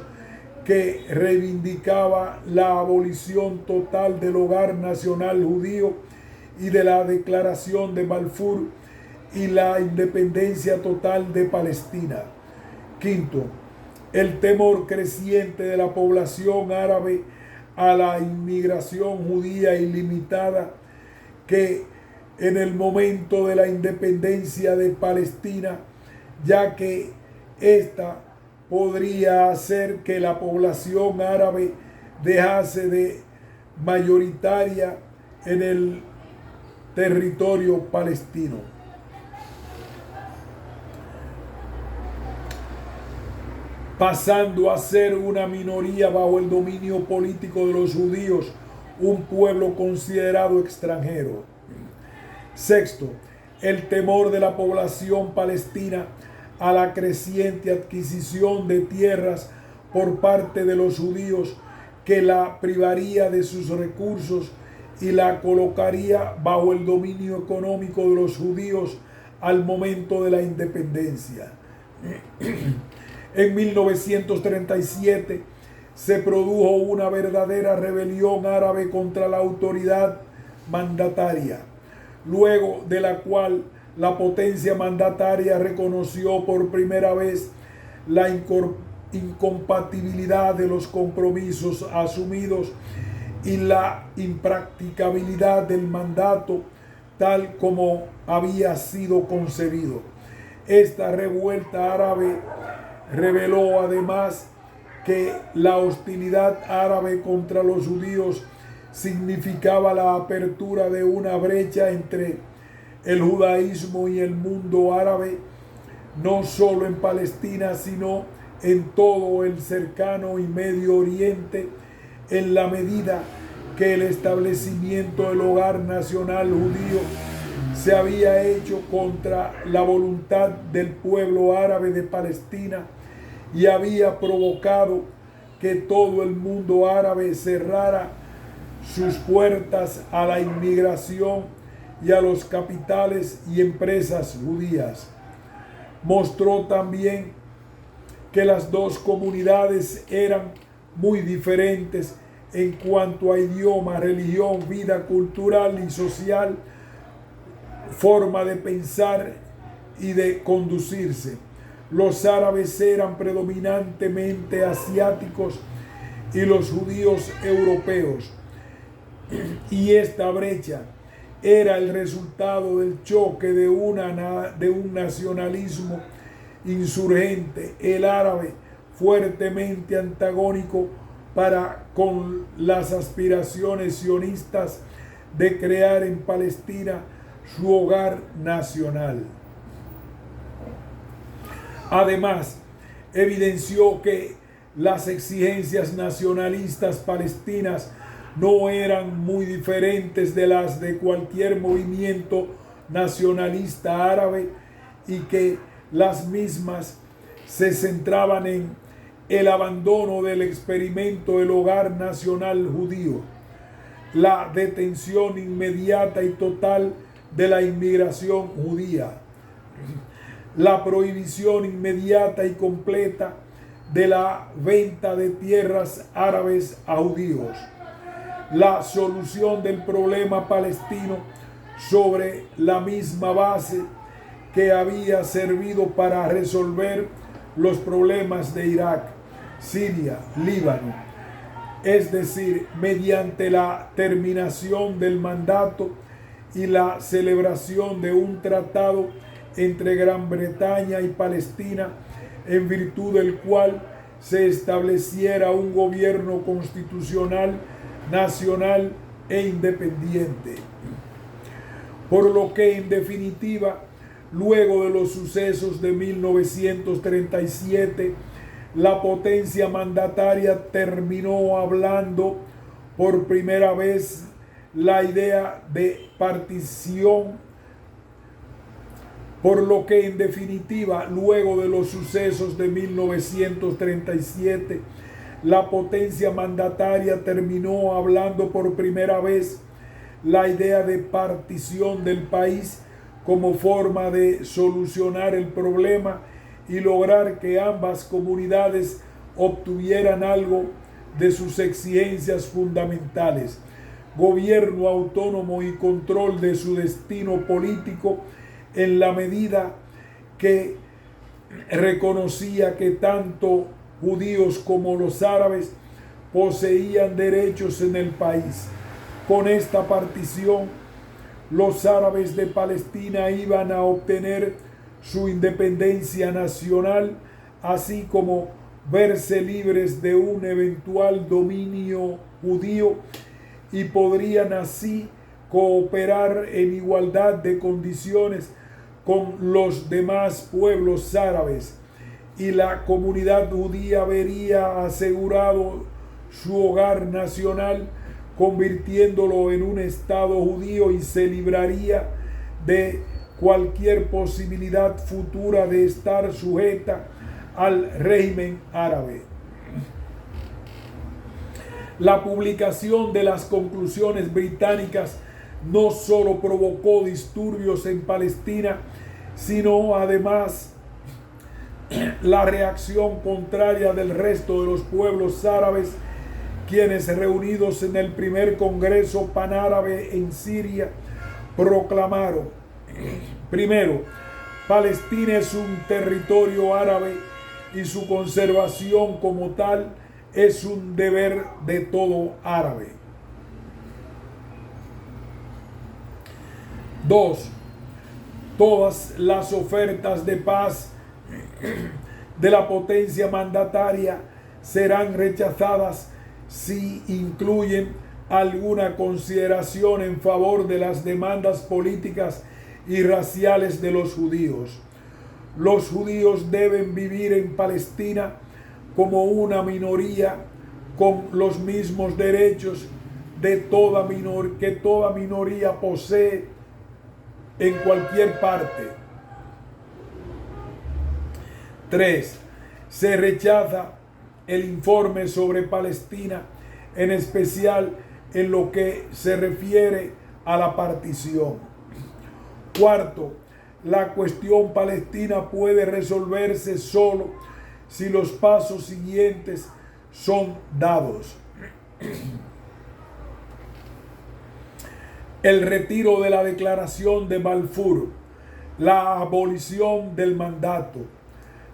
que reivindicaba la abolición total del hogar nacional judío y de la declaración de Balfour y la independencia total de Palestina. Quinto, el temor creciente de la población árabe a la inmigración judía ilimitada, que en el momento de la independencia de Palestina, ya que ésta podría hacer que la población árabe dejase de mayoritaria en el territorio palestino. Pasando a ser una minoría bajo el dominio político de los judíos, un pueblo considerado extranjero. Sexto, el temor de la población palestina a la creciente adquisición de tierras por parte de los judíos, que la privaría de sus recursos y la colocaría bajo el dominio económico de los judíos al momento de la independencia. En 1937 se produjo una verdadera rebelión árabe contra la autoridad mandataria, luego de la cual la potencia mandataria reconoció por primera vez la incompatibilidad de los compromisos asumidos y la impracticabilidad del mandato tal como había sido concebido. Esta revuelta árabe reveló además que la hostilidad árabe contra los judíos significaba la apertura de una brecha entre el judaísmo y el mundo árabe, no solo en Palestina, sino en todo el cercano y Medio Oriente, en la medida que el establecimiento del hogar nacional judío se había hecho contra la voluntad del pueblo árabe de Palestina y había provocado que todo el mundo árabe cerrara sus puertas a la inmigración y a los capitales y empresas judías. Mostró también que las dos comunidades eran muy diferentes en cuanto a idioma, religión, vida cultural y social, forma de pensar y de conducirse. Los árabes eran predominantemente asiáticos y los judíos europeos. Y esta brecha era el resultado del choque de un nacionalismo insurgente, el árabe, fuertemente antagónico con las aspiraciones sionistas de crear en Palestina su hogar nacional. Además, evidenció que las exigencias nacionalistas palestinas no eran muy diferentes de las de cualquier movimiento nacionalista árabe y que las mismas se centraban en el abandono del experimento del hogar nacional judío, la detención inmediata y total de la inmigración judía, la prohibición inmediata y completa de la venta de tierras árabes a judíos, la solución del problema palestino sobre la misma base que había servido para resolver los problemas de Irak, Siria, Líbano, es decir, mediante la terminación del mandato y la celebración de un tratado entre Gran Bretaña y Palestina, en virtud del cual se estableciera un gobierno constitucional, nacional e independiente. Por lo que, en definitiva, luego de los sucesos de 1937, la potencia mandataria terminó hablando por primera vez la idea de partición. Por lo que, en definitiva, luego de los sucesos de 1937, la potencia mandataria terminó hablando por primera vez la idea de partición del país como forma de solucionar el problema y lograr que ambas comunidades obtuvieran algo de sus exigencias fundamentales: gobierno autónomo y control de su destino político, en la medida que reconocía que tanto judíos como los árabes poseían derechos en el país. Con esta partición, los árabes de Palestina iban a obtener su independencia nacional, así como verse libres de un eventual dominio judío, y podrían así cooperar en igualdad de condiciones con los demás pueblos árabes, y la comunidad judía vería asegurado su hogar nacional, convirtiéndolo en un estado judío, y se libraría de cualquier posibilidad futura de estar sujeta al régimen árabe. La publicación de las conclusiones británicas no solo provocó disturbios en Palestina, sino además la reacción contraria del resto de los pueblos árabes, quienes, reunidos en el primer Congreso Panárabe en Siria, proclamaron: primero, Palestina es un territorio árabe y su conservación como tal es un deber de todo árabe. 2. Todas las ofertas de paz de la potencia mandataria serán rechazadas si incluyen alguna consideración en favor de las demandas políticas y raciales de los judíos. Los judíos deben vivir en Palestina como una minoría, con los mismos derechos de que toda minoría posee en cualquier parte. 3. Se rechaza el informe sobre Palestina, en especial en lo que se refiere a la partición. 4. La cuestión palestina puede resolverse solo si los pasos siguientes son dados: el retiro de la declaración de Balfour, la abolición del mandato,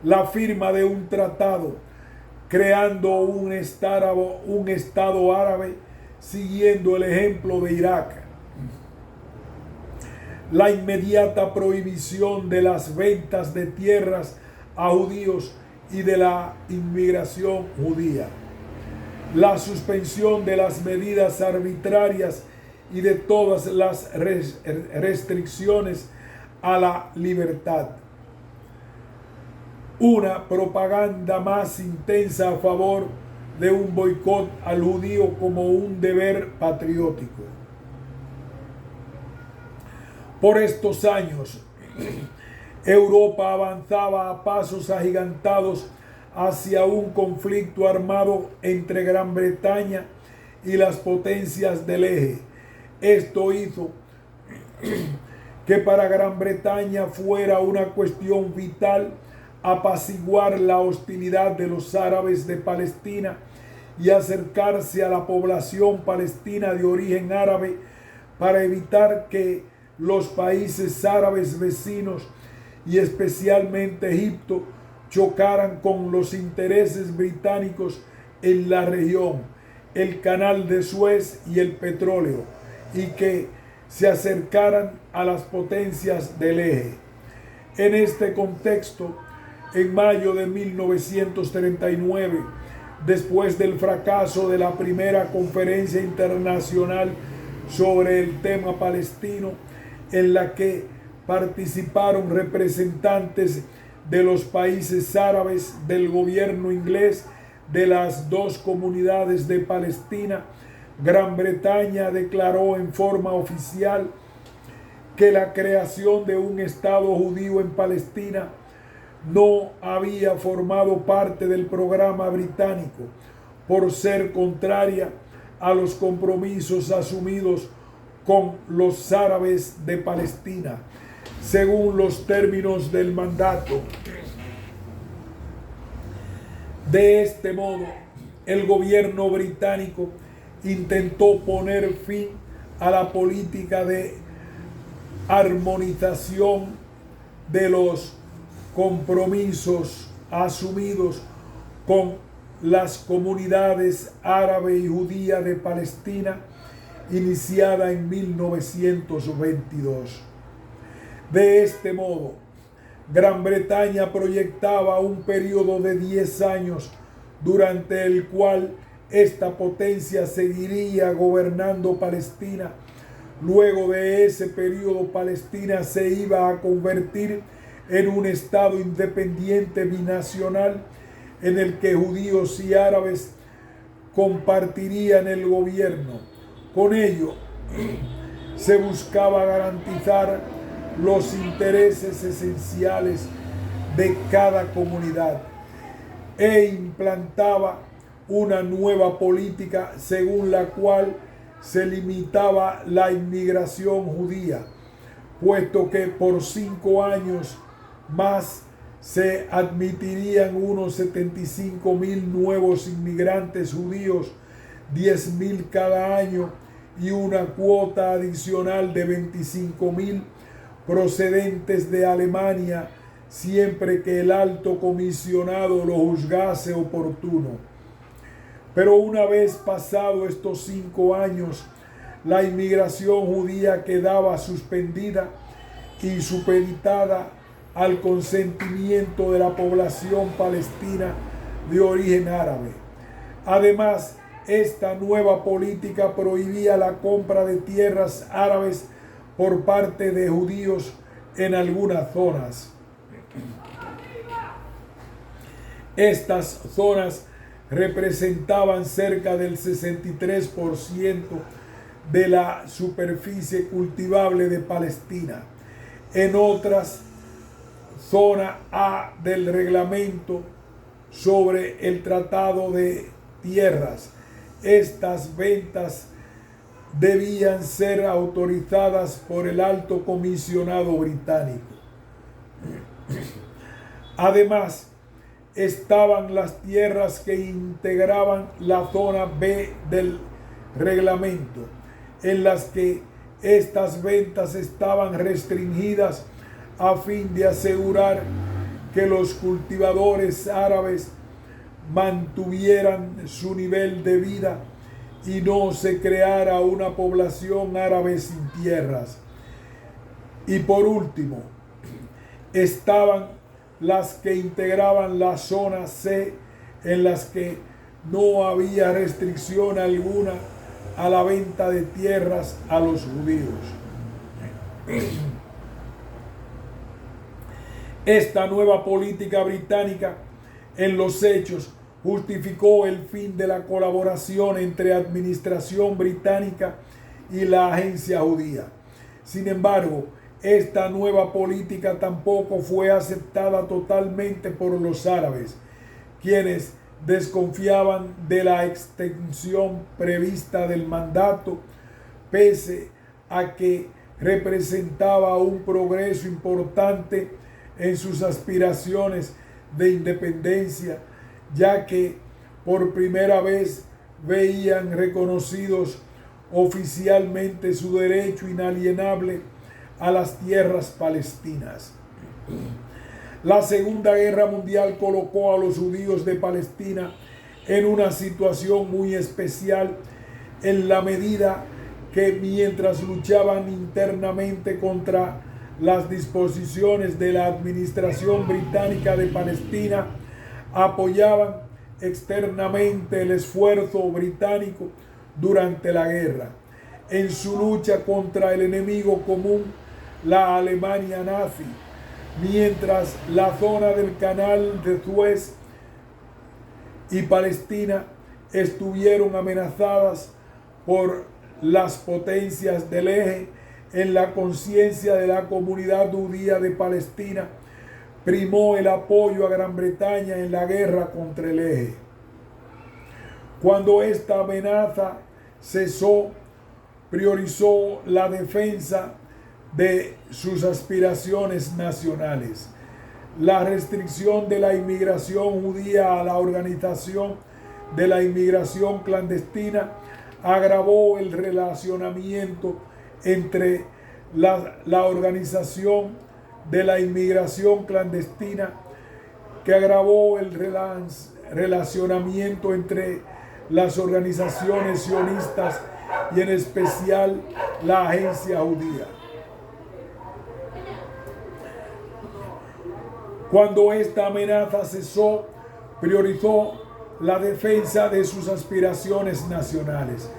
la firma de un tratado creando un estado árabe siguiendo el ejemplo de Irak, la inmediata prohibición de las ventas de tierras a judíos y de la inmigración judía, la suspensión de las medidas arbitrarias y de todas las restricciones a la libertad, una propaganda más intensa a favor de un boicot al judío como un deber patriótico. Por estos años, Europa avanzaba a pasos agigantados hacia un conflicto armado entre Gran Bretaña y las potencias del eje. Esto hizo que para Gran Bretaña fuera una cuestión vital apaciguar la hostilidad de los árabes de Palestina y acercarse a la población palestina de origen árabe para evitar que los países árabes vecinos y especialmente Egipto chocaran con los intereses británicos en la región, el canal de Suez y el petróleo, y que se acercaran a las potencias del eje. En este contexto, en mayo de 1939, después del fracaso de la primera conferencia internacional sobre el tema palestino, en la que participaron representantes de los países árabes, del gobierno inglés, de las dos comunidades de Palestina, Gran Bretaña declaró en forma oficial que la creación de un Estado judío en Palestina no había formado parte del programa británico por ser contraria a los compromisos asumidos con los árabes de Palestina, según los términos del mandato. De este modo, el gobierno británico intentó poner fin a la política de armonización de los compromisos asumidos con las comunidades árabe y judía de Palestina, iniciada en 1922. De este modo, Gran Bretaña proyectaba un periodo de 10 años durante el cual esta potencia seguiría gobernando Palestina, Luego de ese periodo, Palestina se iba a convertir en un estado independiente binacional en el que judíos y árabes compartirían el gobierno. Con ello, se buscaba garantizar los intereses esenciales de cada comunidad e implantaba una nueva política según la cual se limitaba la inmigración judía, puesto que por 5 años más se admitirían unos 75,000 nuevos inmigrantes judíos, 10,000 cada año, y una cuota adicional de 25,000 procedentes de Alemania, siempre que el alto comisionado lo juzgase oportuno. Pero una vez pasados estos 5 años, la inmigración judía quedaba suspendida y supeditada al consentimiento de la población palestina de origen árabe. Además, esta nueva política prohibía la compra de tierras árabes por parte de judíos en algunas zonas. Estas zonas representaban cerca del 63% de la superficie cultivable de Palestina. En otras, zona A del reglamento sobre el tratado de tierras, estas ventas debían ser autorizadas por el alto comisionado británico. Además, estaban las tierras que integraban la zona B del reglamento, en las que estas ventas estaban restringidas a fin de asegurar que los cultivadores árabes mantuvieran su nivel de vida y no se creara una población árabe sin tierras. Y por último, estaban las que integraban la zona C, en las que no había restricción alguna a la venta de tierras a los judíos. Esta nueva política británica, en los hechos, justificó el fin de la colaboración entre administración británica y la agencia judía. Sin embargo, esta nueva política tampoco fue aceptada totalmente por los árabes, quienes desconfiaban de la extensión prevista del mandato, pese a que representaba un progreso importante en sus aspiraciones de independencia, ya que por primera vez veían reconocidos oficialmente su derecho inalienable a las tierras palestinas. La Segunda Guerra Mundial colocó a los judíos de Palestina en una situación muy especial, en la medida que mientras luchaban internamente contra las disposiciones de la administración británica de Palestina, apoyaban externamente el esfuerzo británico durante la guerra. En su lucha contra el enemigo común, la Alemania nazi, mientras la zona del Canal de Suez y Palestina estuvieron amenazadas por las potencias del eje. En la conciencia de la comunidad judía de Palestina primó el apoyo a Gran Bretaña en la guerra contra el eje. Cuando esta amenaza cesó, priorizó la defensa de sus aspiraciones nacionales. La restricción de la inmigración judía a la organización de la inmigración clandestina agravó el relacionamiento entre la organización de la inmigración clandestina, que agravó el relacionamiento entre las organizaciones sionistas y en especial la agencia judía. Cuando esta amenaza cesó, priorizó la defensa de sus aspiraciones nacionales.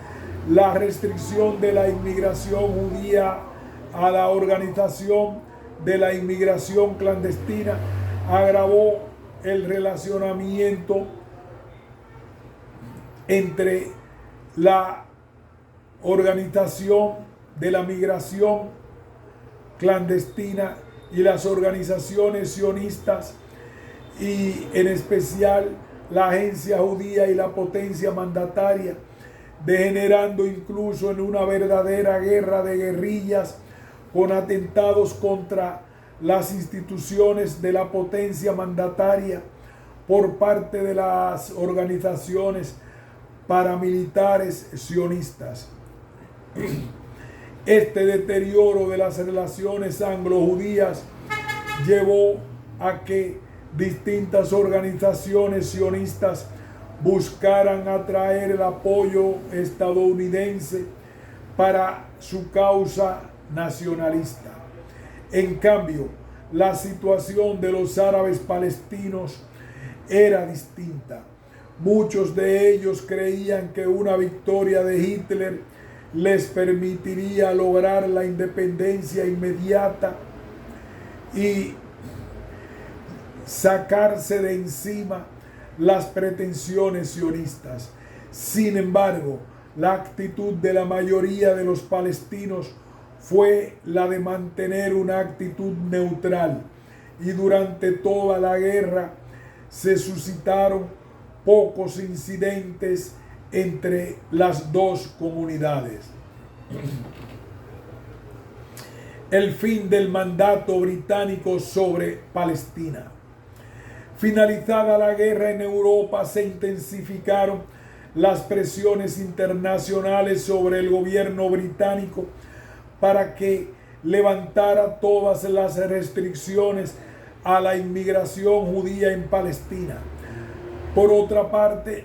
La restricción de la inmigración judía a la organización de la inmigración clandestina agravó el relacionamiento entre la organización de la migración clandestina y las organizaciones sionistas, y en especial la agencia judía y la potencia mandataria, degenerando incluso en una verdadera guerra de guerrillas con atentados contra las instituciones de la potencia mandataria por parte de las organizaciones paramilitares sionistas. Este deterioro de las relaciones anglo-judías llevó a que distintas organizaciones sionistas buscaran atraer el apoyo estadounidense para su causa nacionalista. En cambio, la situación de los árabes palestinos era distinta. Muchos de ellos creían que una victoria de Hitler les permitiría lograr la independencia inmediata y sacarse de encima las pretensiones sionistas. Sin embargo, la actitud de la mayoría de los palestinos fue la de mantener una actitud neutral, y durante toda la guerra se suscitaron pocos incidentes entre las dos comunidades. El fin del mandato británico sobre Palestina. Finalizada la guerra en Europa, se intensificaron las presiones internacionales sobre el gobierno británico para que levantara todas las restricciones a la inmigración judía en Palestina. Por otra parte,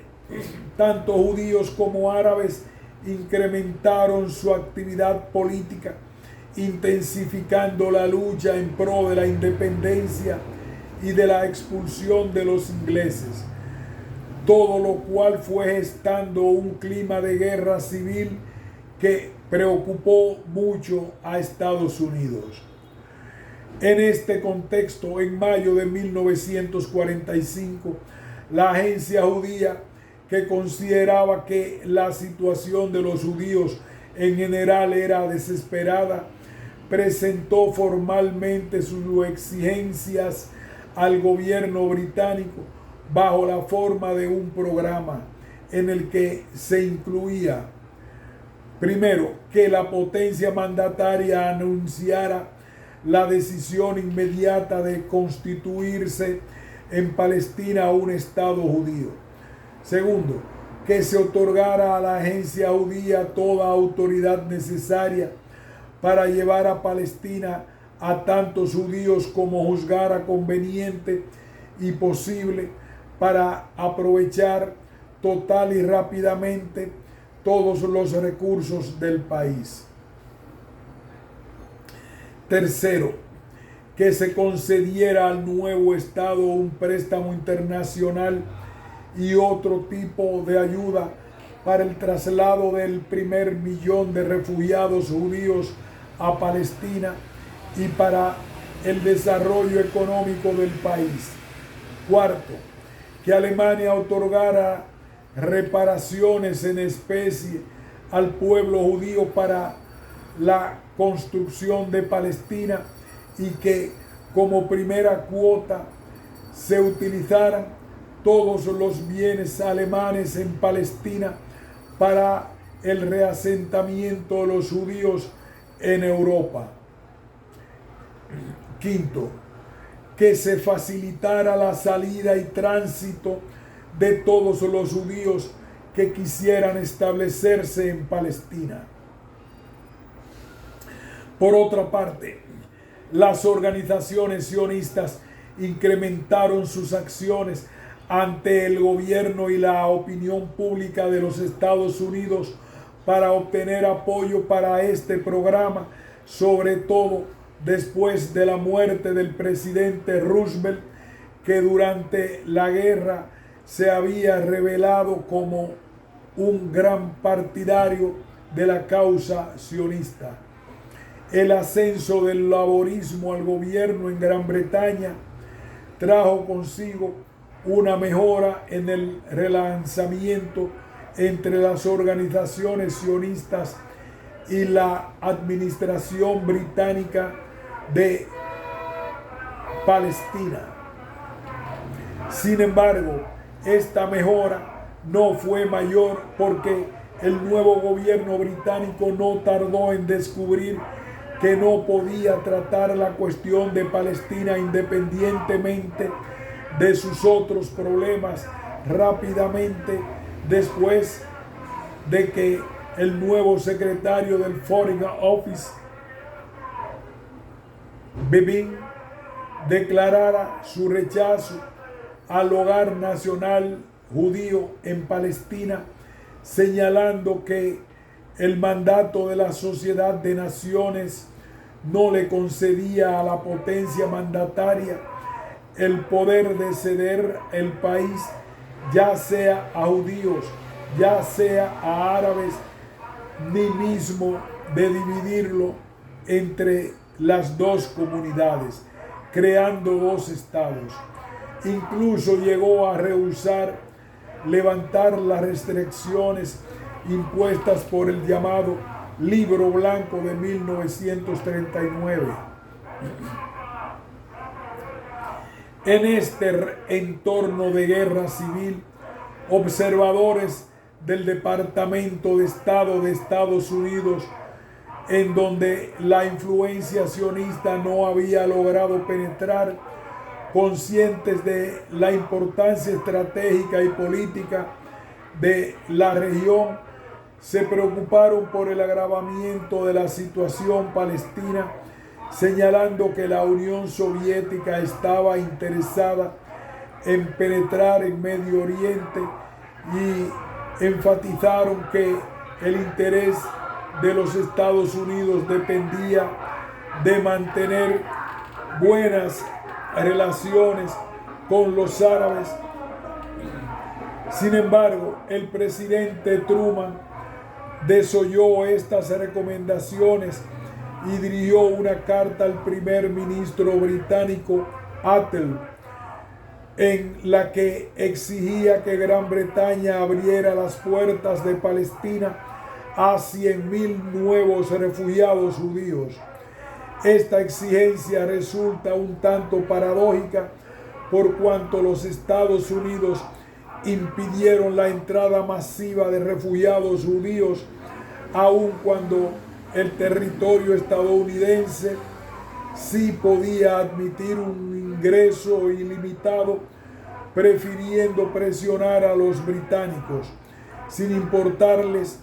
tanto judíos como árabes incrementaron su actividad política, intensificando la lucha en pro de la independencia y de la expulsión de los ingleses, todo lo cual fue gestando un clima de guerra civil que preocupó mucho a Estados Unidos. En este contexto, en mayo de 1945, la agencia judía, que consideraba que la situación de los judíos en general era desesperada, presentó formalmente sus exigencias al gobierno británico bajo la forma de un programa en el que se incluía, primero, que la potencia mandataria anunciara la decisión inmediata de constituirse en Palestina un Estado judío. Segundo, que se otorgara a la agencia judía toda autoridad necesaria para llevar a Palestina a tantos judíos como juzgara conveniente y posible, para aprovechar total y rápidamente todos los recursos del país. Tercero, que se concediera al nuevo Estado un préstamo internacional y otro tipo de ayuda para el traslado del 1.000.000 de refugiados judíos a Palestina y para el desarrollo económico del país. Cuarto, que Alemania otorgara reparaciones en especie al pueblo judío para la construcción de Palestina, y que como primera cuota se utilizaran todos los bienes alemanes en Palestina para el reasentamiento de los judíos en Europa. Quinto, que se facilitara la salida y tránsito de todos los judíos que quisieran establecerse en Palestina. Por otra parte, las organizaciones sionistas incrementaron sus acciones ante el gobierno y la opinión pública de los Estados Unidos para obtener apoyo para este programa, sobre todo después de la muerte del presidente Roosevelt, que durante la guerra se había revelado como un gran partidario de la causa sionista. El ascenso del laborismo al gobierno en Gran Bretaña trajo consigo una mejora en el relanzamiento entre las organizaciones sionistas y la administración británica de Palestina. Sin embargo, esta mejora no fue mayor porque el nuevo gobierno británico no tardó en descubrir que no podía tratar la cuestión de Palestina independientemente de sus otros problemas rápidamente después de que el nuevo secretario del Foreign Office, Bevin, declarara su rechazo al hogar nacional judío en Palestina, señalando que el mandato de la Sociedad de Naciones no le concedía a la potencia mandataria el poder de ceder el país, ya sea a judíos, ya sea a árabes, ni mismo de dividirlo entre las dos comunidades, creando dos estados. Incluso llegó a rehusar levantar las restricciones impuestas por el llamado Libro Blanco de 1939. En este entorno de guerra civil, observadores del Departamento de Estado de Estados Unidos, en donde la influencia sionista no había logrado penetrar, conscientes de la importancia estratégica y política de la región, se preocuparon por el agravamiento de la situación palestina, señalando que la Unión Soviética estaba interesada en penetrar en Medio Oriente y enfatizaron que el interés de los Estados Unidos dependía de mantener buenas relaciones con los árabes. Sin embargo, el presidente Truman desoyó estas recomendaciones y dirigió una carta al primer ministro británico Attlee, en la que exigía que Gran Bretaña abriera las puertas de Palestina a 100.000 nuevos refugiados judíos. Esta exigencia resulta un tanto paradójica por cuanto los Estados Unidos impidieron la entrada masiva de refugiados judíos, aun cuando el territorio estadounidense sí podía admitir un ingreso ilimitado, prefiriendo presionar a los británicos, sin importarles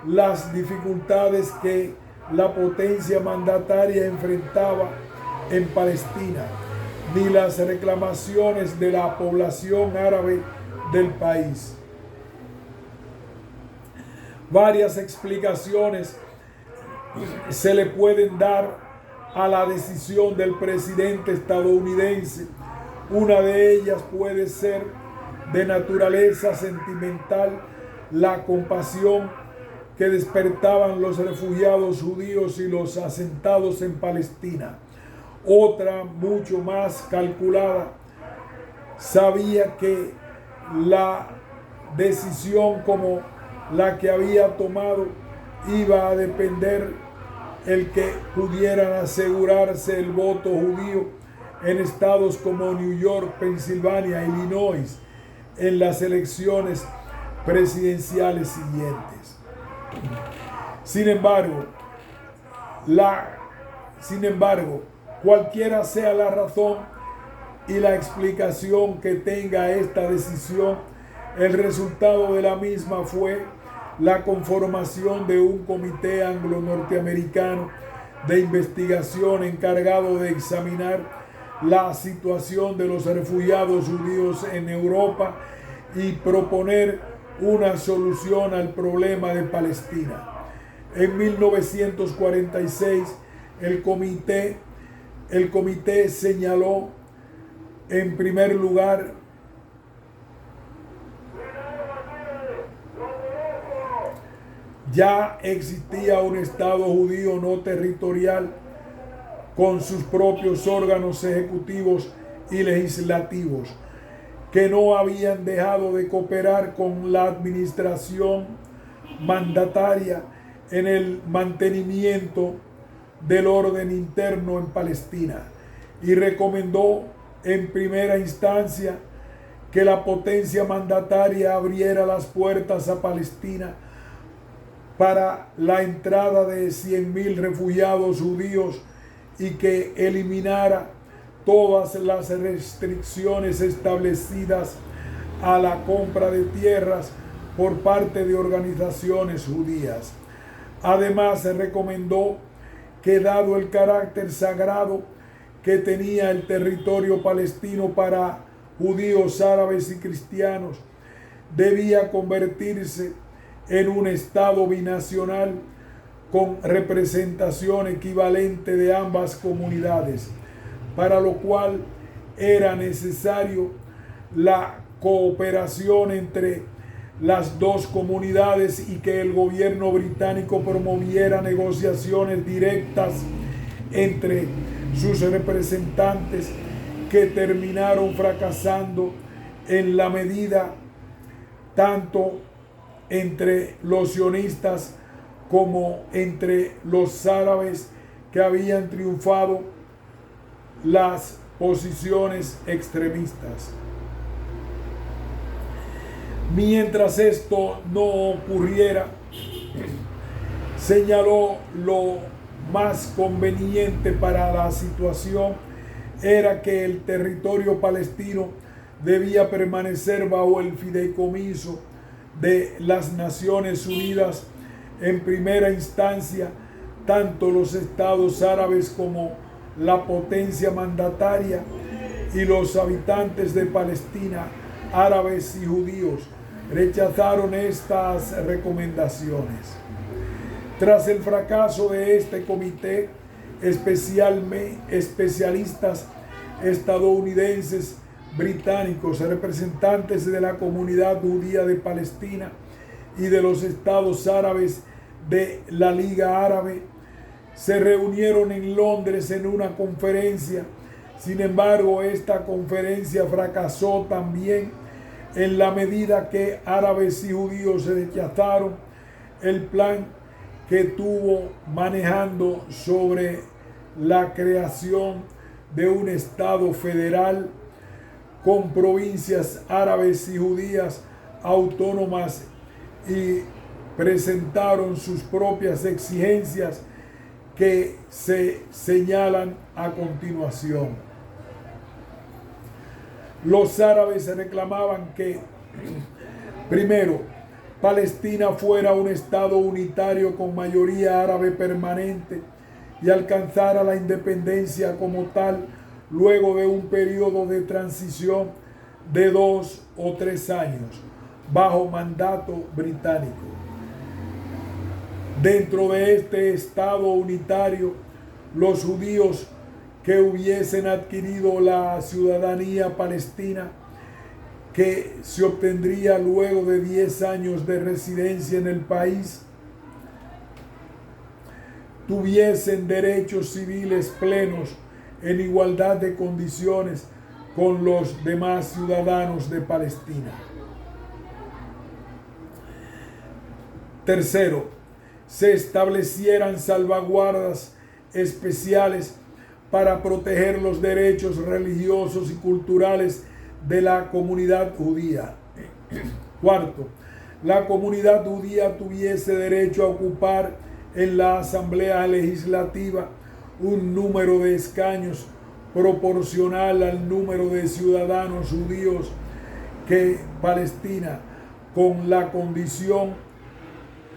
las dificultades que la potencia mandataria enfrentaba en Palestina, ni las reclamaciones de la población árabe del país. Varias explicaciones se le pueden dar a la decisión del presidente estadounidense. Una de ellas puede ser de naturaleza sentimental, la compasión que despertaban los refugiados judíos y los asentados en Palestina. Otra, mucho más calculada, sabía que la decisión como la que había tomado iba a depender el que pudieran asegurarse el voto judío en estados como New York, Pensilvania, Illinois, en las elecciones presidenciales siguientes. Sin embargo, cualquiera sea la razón y la explicación que tenga esta decisión, el resultado de la misma fue la conformación de un comité anglo-norteamericano de investigación encargado de examinar la situación de los refugiados judíos en Europa y proponer una solución al problema de Palestina. En 1946, el comité señaló en primer lugar ya existía un Estado judío no territorial con sus propios órganos ejecutivos y legislativos, que no habían dejado de cooperar con la administración mandataria en el mantenimiento del orden interno en Palestina, y recomendó en primera instancia que la potencia mandataria abriera las puertas a Palestina para la entrada de 100,000 refugiados judíos y que eliminara todas las restricciones establecidas a la compra de tierras por parte de organizaciones judías. Además, se recomendó que, dado el carácter sagrado que tenía el territorio palestino para judíos, árabes y cristianos, debía convertirse en un Estado binacional con representación equivalente de ambas comunidades, para lo cual era necesario la cooperación entre las dos comunidades y que el gobierno británico promoviera negociaciones directas entre sus representantes, que terminaron fracasando en la medida tanto entre los sionistas como entre los árabes, que habían triunfado las posiciones extremistas. Mientras esto no ocurriera, señaló, lo más conveniente para la situación era que el territorio palestino debía permanecer bajo el fideicomiso de las Naciones Unidas. En primera instancia, tanto los estados árabes como la potencia mandataria y los habitantes de Palestina, árabes y judíos, rechazaron estas recomendaciones. Tras el fracaso de este comité, especialistas estadounidenses, británicos, representantes de la comunidad judía de Palestina y de los estados árabes de la Liga Árabe, se reunieron en Londres en una conferencia. Sin embargo, esta conferencia fracasó también, en la medida que árabes y judíos rechazaron el plan que tuvo manejando sobre la creación de un Estado federal con provincias árabes y judías autónomas, y presentaron sus propias exigencias que se señalan a continuación. Los árabes reclamaban que, primero, Palestina fuera un Estado unitario con mayoría árabe permanente y alcanzara la independencia como tal luego de un periodo de transición de 2 o 3 años bajo mandato británico. Dentro de este Estado unitario, los judíos que hubiesen adquirido la ciudadanía palestina, que se obtendría luego de 10 años de residencia en el país, tuviesen derechos civiles plenos en igualdad de condiciones con los demás ciudadanos de Palestina. Tercero, se establecieran salvaguardas especiales para proteger los derechos religiosos y culturales de la comunidad judía. Cuarto, la comunidad judía tuviese derecho a ocupar en la Asamblea Legislativa un número de escaños proporcional al número de ciudadanos judíos que Palestina, con la condición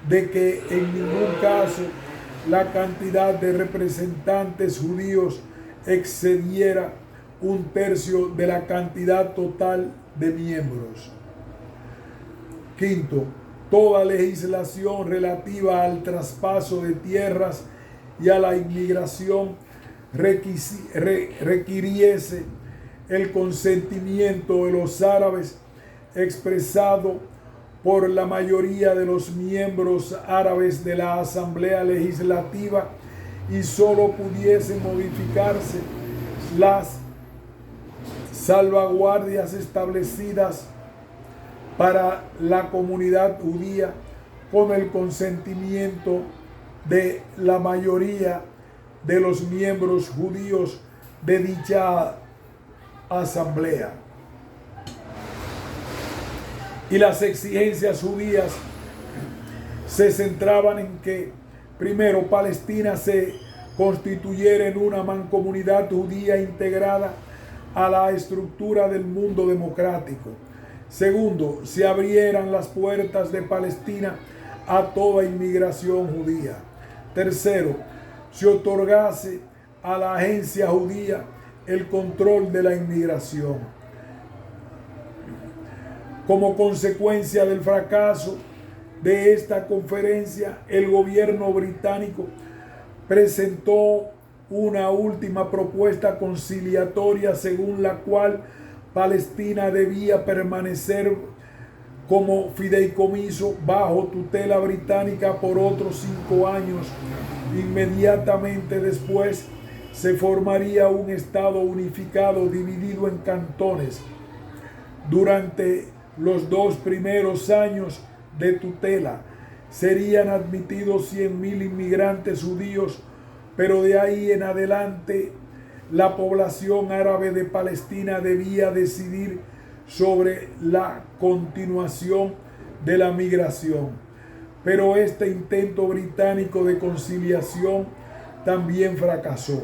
de que en ningún caso la cantidad de representantes judíos excediera 1/3 de la cantidad total de miembros. Quinto, toda legislación relativa al traspaso de tierras y a la inmigración requiriese el consentimiento de los árabes, expresado por la mayoría de los miembros árabes de la Asamblea Legislativa y solo pudiesen modificarse las salvaguardias establecidas para la comunidad judía con el consentimiento de la mayoría de los miembros judíos de dicha asamblea. Y las exigencias judías se centraban en que, primero, Palestina se constituyera en una mancomunidad judía integrada a la estructura del mundo democrático. Segundo, se abrieran las puertas de Palestina a toda inmigración judía. Tercero, se otorgase a la agencia judía el control de la inmigración. Como consecuencia del fracaso de esta conferencia, el gobierno británico presentó una última propuesta conciliatoria según la cual Palestina debía permanecer como fideicomiso bajo tutela británica por otros 5 años. Inmediatamente después se formaría un estado unificado dividido en cantones. Durante los 2 primeros años de tutela serían admitidos 100,000 inmigrantes judíos, pero de ahí en adelante la población árabe de Palestina debía decidir sobre la continuación de la migración. Pero este intento británico de conciliación también fracasó.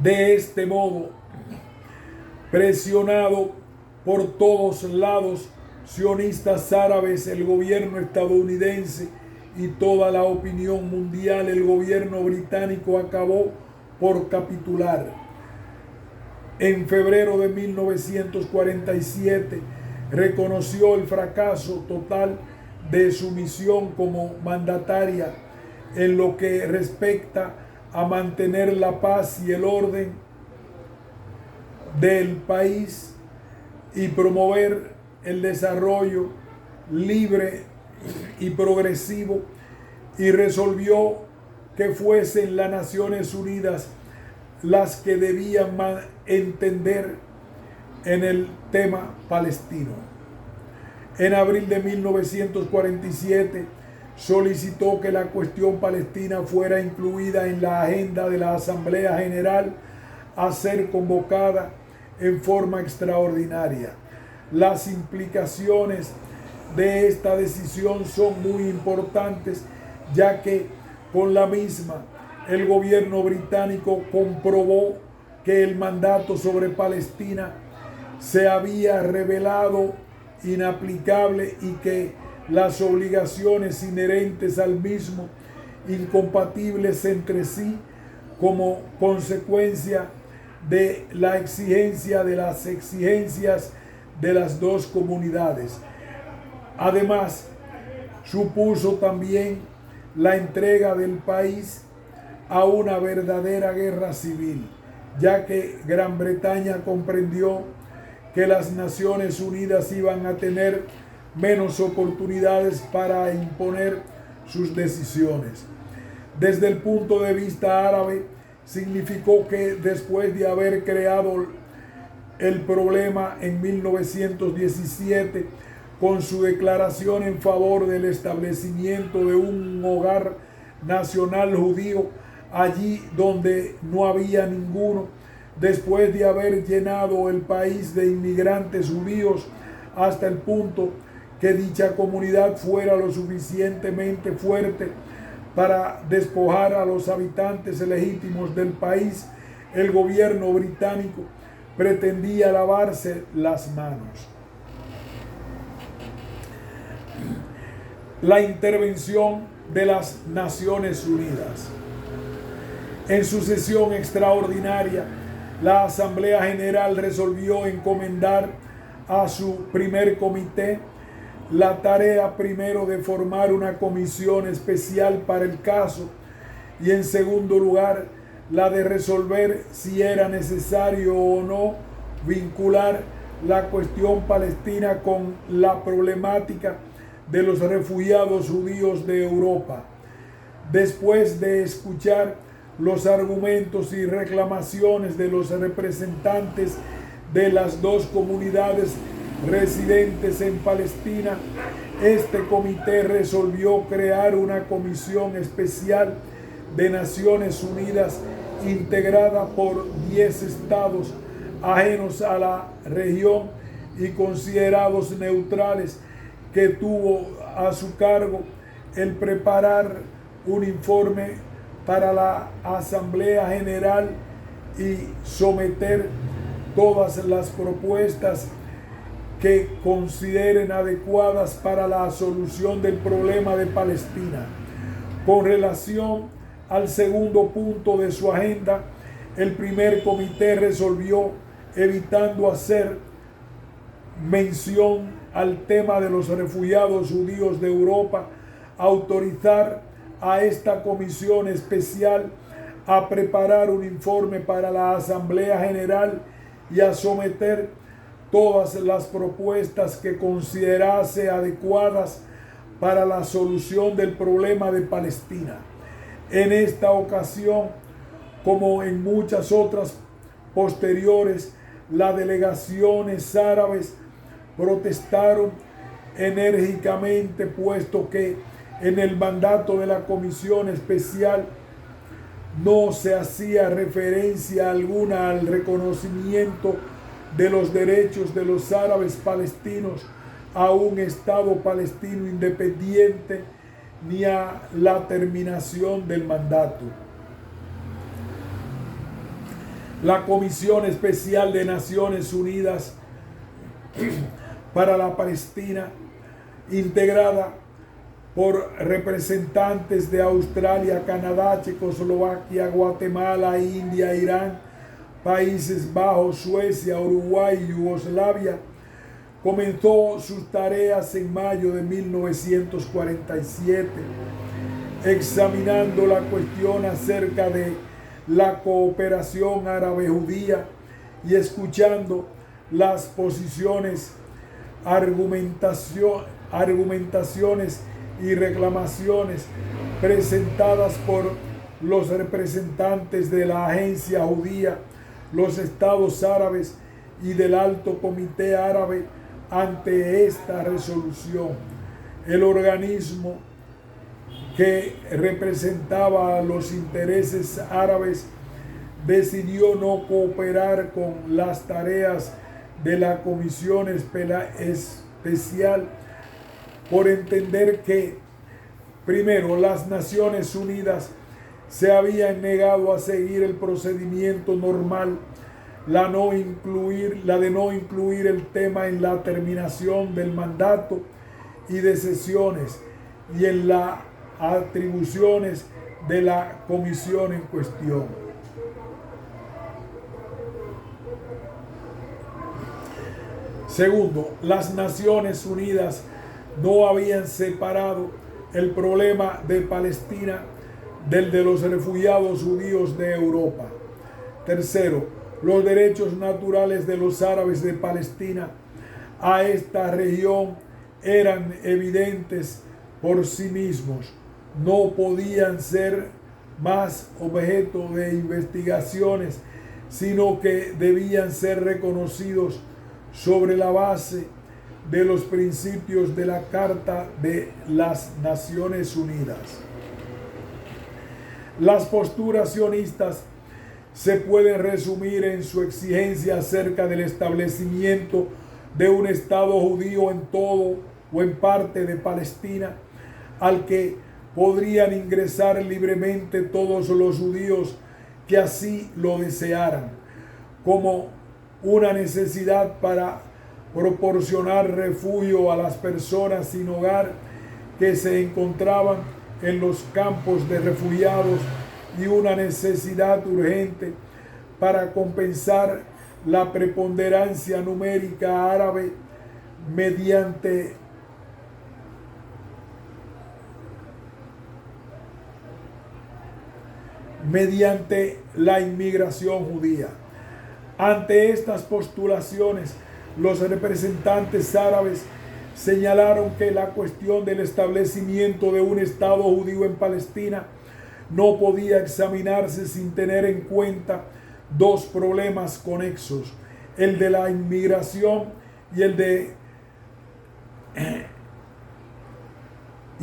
De este modo, presionado por todos lados, sionistas árabes, el gobierno estadounidense y toda la opinión mundial, el gobierno británico acabó por capitular. En febrero de 1947 reconoció el fracaso total de su misión como mandataria en lo que respecta a mantener la paz y el orden del país y promover el desarrollo libre y progresivo, y resolvió que fuesen las Naciones Unidas las que debían entender en el tema palestino. En abril de 1947 solicitó que la cuestión palestina fuera incluida en la agenda de la Asamblea General a ser convocada en forma extraordinaria. Las implicaciones de esta decisión son muy importantes, ya que con la misma el gobierno británico comprobó que el mandato sobre Palestina se había revelado inaplicable y que las obligaciones inherentes al mismo incompatibles entre sí como consecuencia de las exigencias de las dos comunidades. Además, supuso también la entrega del país a una verdadera guerra civil, ya que Gran Bretaña comprendió que las Naciones Unidas iban a tener menos oportunidades para imponer sus decisiones. Desde el punto de vista árabe, significó que después de haber creado el problema en 1917 con su declaración en favor del establecimiento de un hogar nacional judío allí donde no había ninguno, después de haber llenado el país de inmigrantes judíos hasta el punto que dicha comunidad fuera lo suficientemente fuerte para despojar a los habitantes legítimos del país, el gobierno británico pretendía lavarse las manos. La intervención de las Naciones Unidas. En su sesión extraordinaria, la Asamblea General resolvió encomendar a su primer comité la tarea primero de formar una comisión especial para el caso y en segundo lugar la de resolver si era necesario o no vincular la cuestión palestina con la problemática de los refugiados judíos de Europa. Después de escuchar los argumentos y reclamaciones de los representantes de las dos comunidades residentes en Palestina, este comité resolvió crear una comisión especial de Naciones Unidas integrada por 10 estados ajenos a la región y considerados neutrales, que tuvo a su cargo el preparar un informe para la Asamblea General y someter todas las propuestas que consideren adecuadas para la solución del problema de Palestina. Con relación al segundo punto de su agenda, el primer comité resolvió, evitando hacer mención al tema de los refugiados judíos de Europa, autorizar a esta comisión especial a preparar un informe para la Asamblea General y a someter todas las propuestas que considerase adecuadas para la solución del problema de Palestina. En esta ocasión, como en muchas otras posteriores, las delegaciones árabes protestaron enérgicamente, puesto que en el mandato de la comisión especial no se hacía referencia alguna al reconocimiento de los derechos de los árabes palestinos a un Estado palestino independiente, ni a la terminación del mandato. La Comisión Especial de Naciones Unidas para la Palestina, integrada por representantes de Australia, Canadá, Checoslovaquia, Guatemala, India, Irán, Países Bajos, Suecia, Uruguay y Yugoslavia, comenzó sus tareas en mayo de 1947, examinando la cuestión acerca de la cooperación árabe-judía y escuchando las posiciones, argumentaciones y reclamaciones presentadas por los representantes de la Agencia Judía, los Estados Árabes y del Alto Comité Árabe ante esta resolución. El organismo que representaba a los intereses árabes decidió no cooperar con las tareas de la Comisión Especial por entender que, primero, las Naciones Unidas se habían negado a seguir el procedimiento normal, la de no incluir el tema en la terminación del mandato y de sesiones y en las atribuciones de la comisión en cuestión. Segundo, las Naciones Unidas no habían separado el problema de Palestina del de los refugiados judíos de Europa. Tercero, los derechos naturales de los árabes de Palestina a esta región eran evidentes por sí mismos. No podían ser más objeto de investigaciones, sino que debían ser reconocidos sobre la base de los principios de la Carta de las Naciones Unidas. Las posturas sionistas se pueden resumir en su exigencia acerca del establecimiento de un Estado judío en todo o en parte de Palestina, al que podrían ingresar libremente todos los judíos que así lo desearan, como una necesidad para proporcionar refugio a las personas sin hogar que se encontraban en los campos de refugiados y una necesidad urgente para compensar la preponderancia numérica árabe mediante la inmigración judía. Ante estas postulaciones, Los representantes árabes señalaron que la cuestión del establecimiento de un Estado judío en Palestina no podía examinarse sin tener en cuenta dos problemas conexos: el de la inmigración y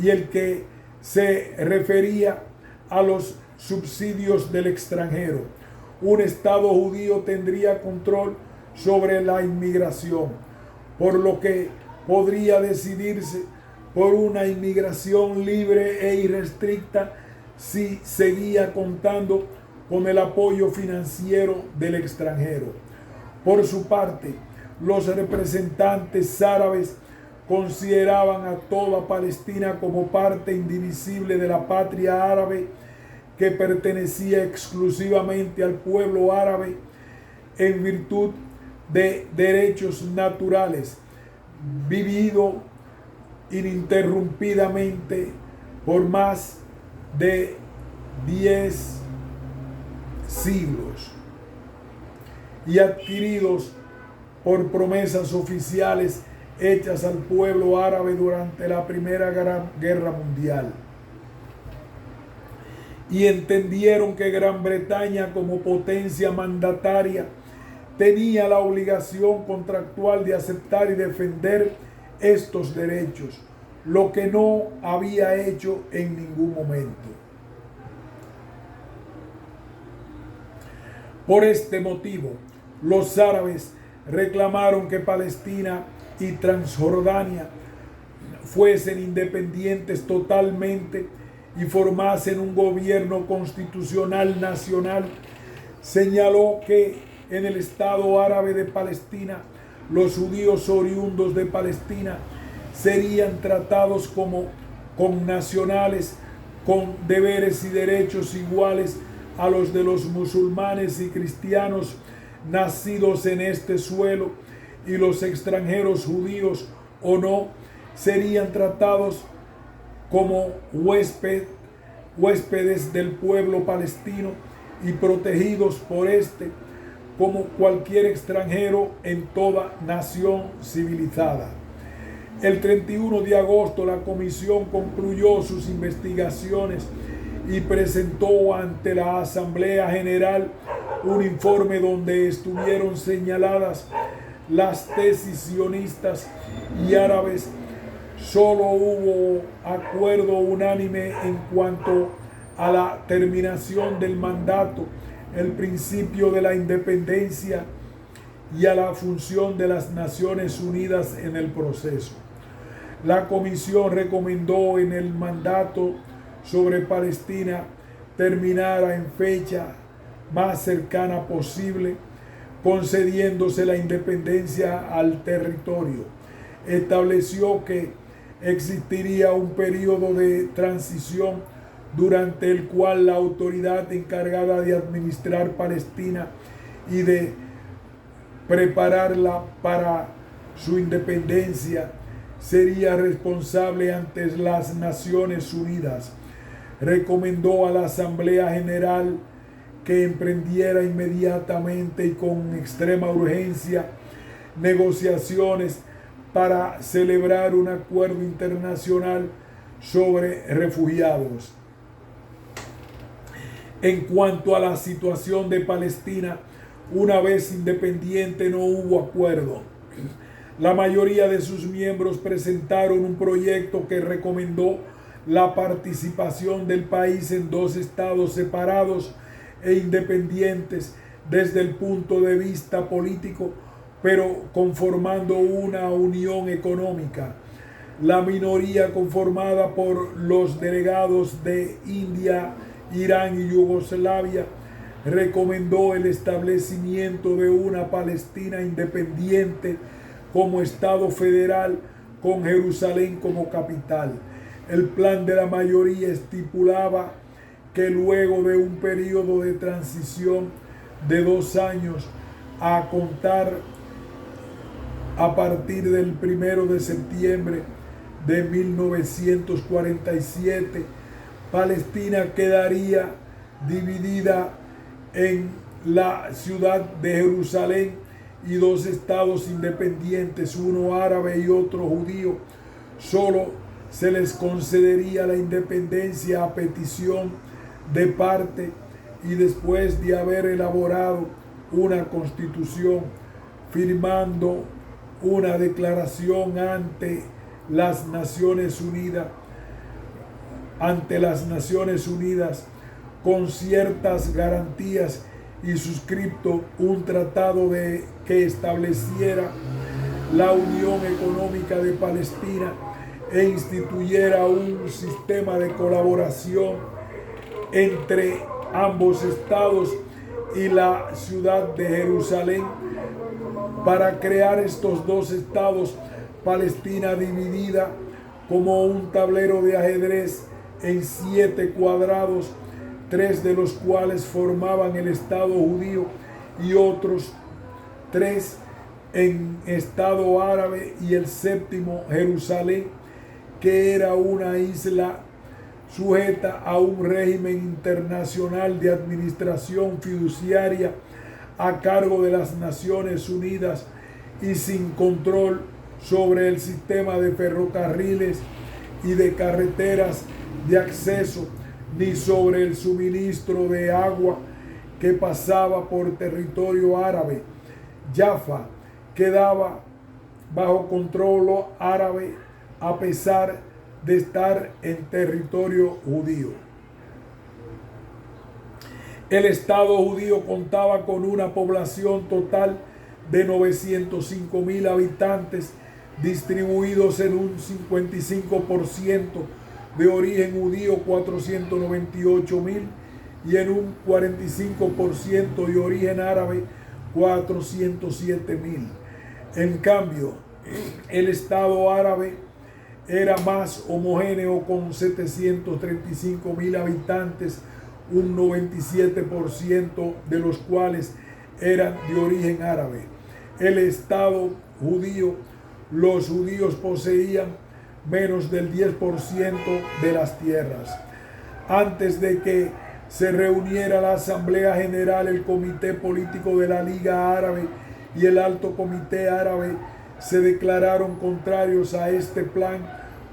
el que se refería a los subsidios del extranjero. Un Estado judío tendría control sobre la inmigración, por lo que podría decidirse por una inmigración libre e irrestricta si seguía contando con el apoyo financiero del extranjero. Por su parte, los representantes árabes consideraban a toda Palestina como parte indivisible de la patria árabe, que pertenecía exclusivamente al pueblo árabe en virtud de derechos naturales, vivido ininterrumpidamente por más de 10 siglos y adquiridos por promesas oficiales hechas al pueblo árabe durante la Primera Guerra Mundial. Y entendieron que Gran Bretaña, como potencia mandataria, tenía la obligación contractual de aceptar y defender estos derechos, lo que no había hecho en ningún momento. Por este motivo, los árabes reclamaron que Palestina y Transjordania fuesen independientes totalmente y formasen un gobierno constitucional nacional. Señaló que en el Estado árabe de Palestina, los judíos oriundos de Palestina serían tratados como connacionales, con deberes y derechos iguales a los de los musulmanes y cristianos nacidos en este suelo, y los extranjeros, judíos o no, serían tratados como huéspedes del pueblo palestino y protegidos por este como cualquier extranjero en toda nación civilizada. El 31 de agosto la comisión concluyó sus investigaciones y presentó ante la Asamblea General un informe donde estuvieron señaladas las tesis sionistas y árabes. Solo hubo acuerdo unánime en cuanto a la terminación del mandato, el principio de la independencia y a la función de las Naciones Unidas en el proceso. La comisión recomendó en el mandato sobre Palestina terminara en fecha más cercana posible, concediéndose la independencia al territorio. Estableció que existiría un periodo de transición durante el cual la autoridad encargada de administrar Palestina y de prepararla para su independencia sería responsable ante las Naciones Unidas. Recomendó a la Asamblea General que emprendiera inmediatamente y con extrema urgencia negociaciones para celebrar un acuerdo internacional sobre refugiados. En cuanto a la situación de Palestina, una vez independiente, no hubo acuerdo. La mayoría de sus miembros presentaron un proyecto que recomendó la participación del país en dos estados separados e independientes desde el punto de vista político, pero conformando una unión económica. La minoría, conformada por los delegados de India, Irán y Yugoslavia, recomendó el establecimiento de una Palestina independiente como Estado federal, con Jerusalén como capital. El plan de la mayoría estipulaba que luego de un periodo de transición de 2 años a contar a partir del 1 de septiembre de 1947, Palestina quedaría dividida en la ciudad de Jerusalén y dos estados independientes, uno árabe y otro judío, solo se les concedería la independencia a petición de parte y después de haber elaborado una constitución, firmando una declaración ante las Naciones Unidas, con ciertas garantías, y suscrito un tratado que estableciera la Unión Económica de Palestina e instituyera un sistema de colaboración entre ambos estados y la ciudad de Jerusalén para crear estos dos estados, Palestina dividida como un tablero de ajedrez en 7 cuadrados, 3 de los cuales formaban el estado judío y otros 3 en estado árabe, y el séptimo Jerusalén, que era una isla sujeta a un régimen internacional de administración fiduciaria a cargo de las Naciones Unidas y sin control sobre el sistema de ferrocarriles y de carreteras de acceso, ni sobre el suministro de agua que pasaba por territorio árabe. Jaffa quedaba bajo control árabe a pesar de estar en territorio judío. El Estado judío contaba con una población total de 905,000 habitantes, distribuidos en un 55% de origen judío, 498,000, y en un 45% de origen árabe, 407,000. En cambio, el Estado árabe era más homogéneo, con 735,000 habitantes, un 97% de los cuales eran de origen árabe. El Estado judío, los judíos poseían menos del 10% de las tierras. Antes de que se reuniera la Asamblea General, el Comité Político de la Liga Árabe y el Alto Comité Árabe se declararon contrarios a este plan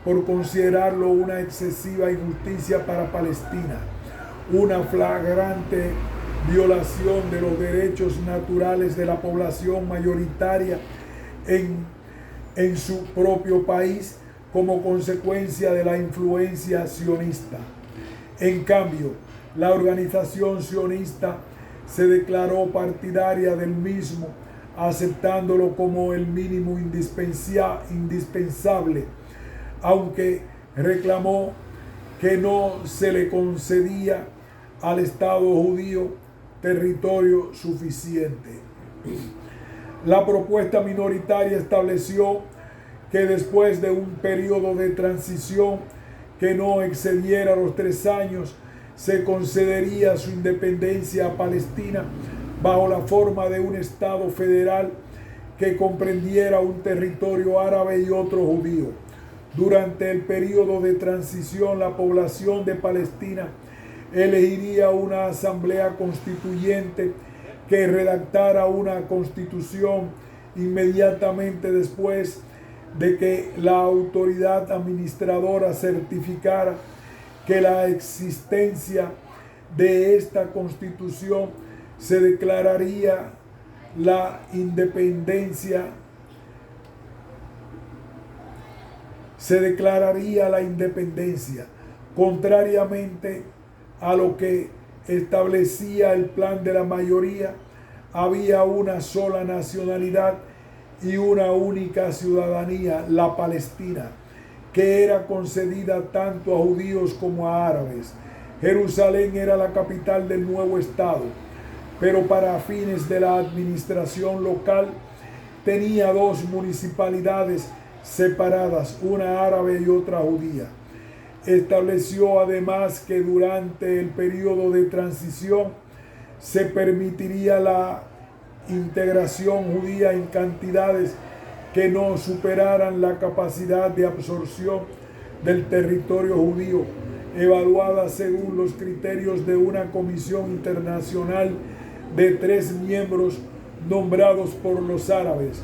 por considerarlo una excesiva injusticia para Palestina, una flagrante violación de los derechos naturales de la población mayoritaria en su propio país como consecuencia de la influencia sionista. En cambio, la organización sionista se declaró partidaria del mismo, aceptándolo como el mínimo indispensable, aunque reclamó que no se le concedía al Estado judío territorio suficiente. La propuesta minoritaria estableció que después de un periodo de transición que no excediera los 3 años, se concedería su independencia a Palestina bajo la forma de un Estado federal que comprendiera un territorio árabe y otro judío. Durante el periodo de transición, la población de Palestina elegiría una asamblea constituyente que redactara una constitución inmediatamente después de que la autoridad administradora certificara que la existencia de esta constitución se declararía la independencia. Contrariamente a lo que establecía el plan de la mayoría, había una sola nacionalidad y una única ciudadanía, la Palestina, que era concedida tanto a judíos como a árabes. Jerusalén era la capital del nuevo Estado, pero para fines de la administración local tenía 2 municipalidades separadas, una árabe y otra judía. Estableció además que durante el periodo de transición se permitiría la integración judía en cantidades que no superaran la capacidad de absorción del territorio judío, evaluada según los criterios de una comisión internacional de 3 miembros nombrados por los árabes,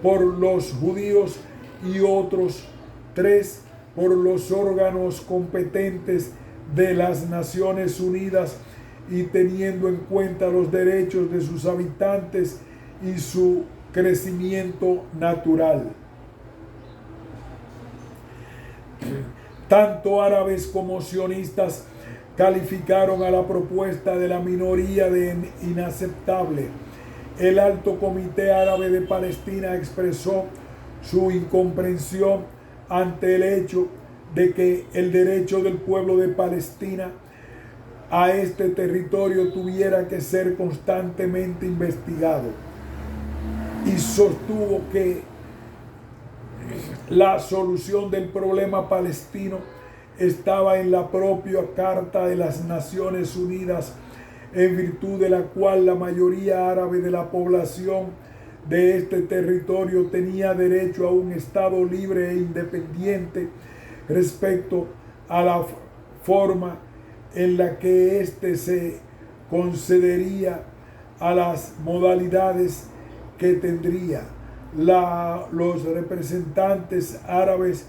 por los judíos y otros 3 por los órganos competentes de las Naciones Unidas, y teniendo en cuenta los derechos de sus habitantes y su crecimiento natural. Tanto árabes como sionistas calificaron a la propuesta de la minoría de inaceptable. El Alto Comité Árabe de Palestina expresó su incomprensión ante el hecho de que el derecho del pueblo de Palestina a este territorio tuviera que ser constantemente investigado, y sostuvo que la solución del problema palestino estaba en la propia Carta de las Naciones Unidas, en virtud de la cual la mayoría árabe de la población de este territorio tenía derecho a un Estado libre e independiente respecto a la forma en la que éste se concedería, a las modalidades que tendría. Los representantes árabes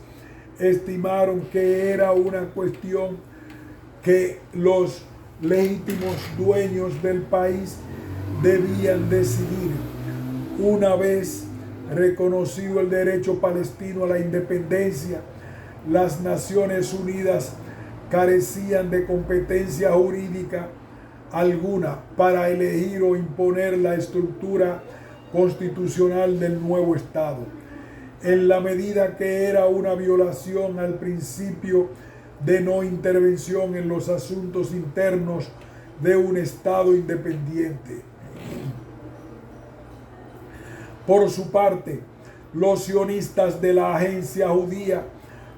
estimaron que era una cuestión que los legítimos dueños del país debían decidir. Una vez reconocido el derecho palestino a la independencia, las Naciones Unidas carecían de competencia jurídica alguna para elegir o imponer la estructura constitucional del nuevo Estado, en la medida que era una violación al principio de no intervención en los asuntos internos de un Estado independiente. Por su parte, los sionistas de la agencia judía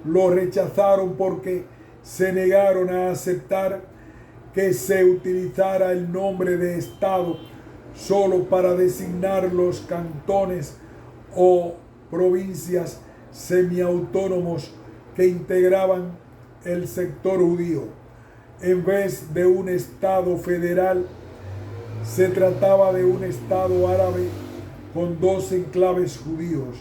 lo rechazaron porque se negaron a aceptar que se utilizara el nombre de Estado solo para designar los cantones o provincias semiautónomos que integraban el sector judío. En vez de un Estado federal, se trataba de un Estado árabe con 2 enclaves judíos.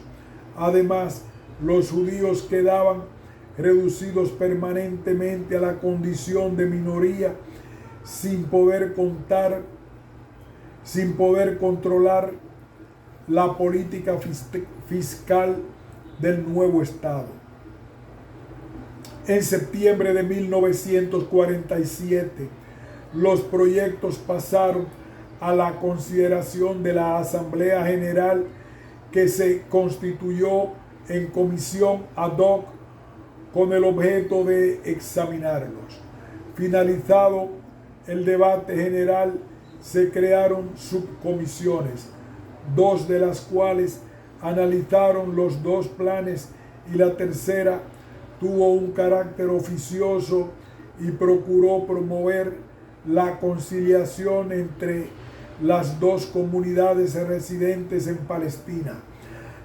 Además, los judíos quedaban reducidos permanentemente a la condición de minoría, sin poder controlar la política fiscal del nuevo Estado. En septiembre de 1947, los proyectos pasaron a la consideración de la Asamblea General, que se constituyó en comisión ad hoc con el objeto de examinarlos. Finalizado el debate general, se crearon subcomisiones, 2 de las cuales analizaron los 2 planes y la tercera tuvo un carácter oficioso y procuró promover la conciliación entre las 2 comunidades residentes en Palestina.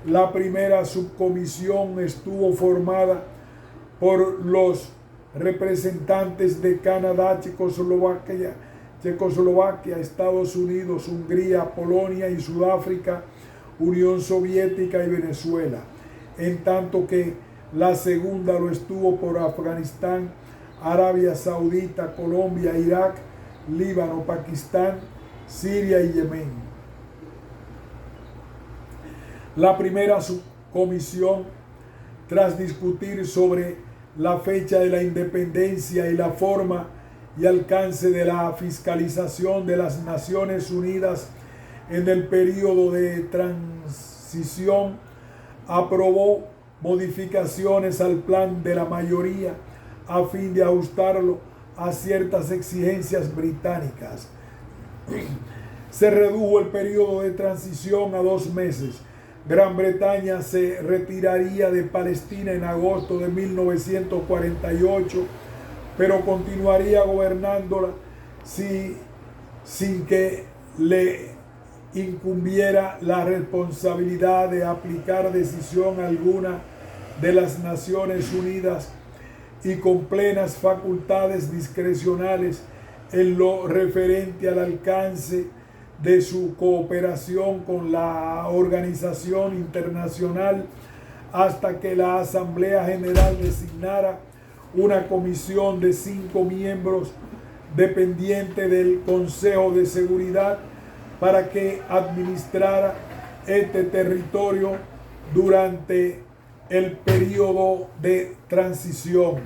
La primera subcomisión estuvo formada por los representantes de Canadá, Checoslovaquia, Estados Unidos, Hungría, Polonia y Sudáfrica, Unión Soviética y Venezuela, en tanto que la segunda lo estuvo por Afganistán, Arabia Saudita, Colombia, Irak, Líbano, Pakistán, Siria y Yemen. La primera subcomisión, tras discutir sobre la fecha de la independencia y la forma y alcance de la fiscalización de las Naciones Unidas en el periodo de transición, aprobó modificaciones al plan de la mayoría a fin de ajustarlo a ciertas exigencias británicas. Se redujo el periodo de transición a 2 meses. Gran Bretaña se retiraría de Palestina en agosto de 1948, pero continuaría gobernándola sin que le incumbiera la responsabilidad de aplicar decisión alguna de las Naciones Unidas, y con plenas facultades discrecionales en lo referente al alcance de su cooperación con la organización internacional hasta que la Asamblea General designara una comisión de 5 miembros dependiente del Consejo de Seguridad para que administrara este territorio durante el periodo de transición.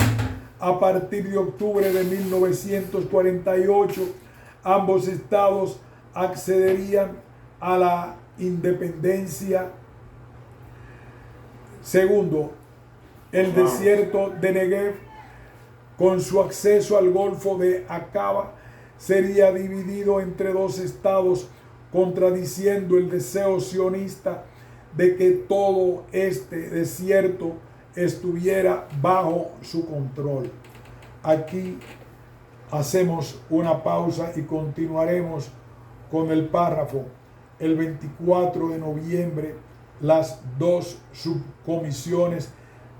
A partir de octubre de 1948, ambos estados accederían a la independencia. Segundo, el desierto de Negev, con su acceso al Golfo de Aqaba, sería dividido entre 2 estados, contradiciendo el deseo sionista de que todo este desierto estuviera bajo su control. Aquí hacemos una pausa y continuaremos con el párrafo. El 24 de noviembre, las 2 subcomisiones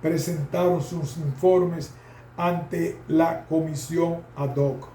presentaron sus informes ante la comisión ad hoc.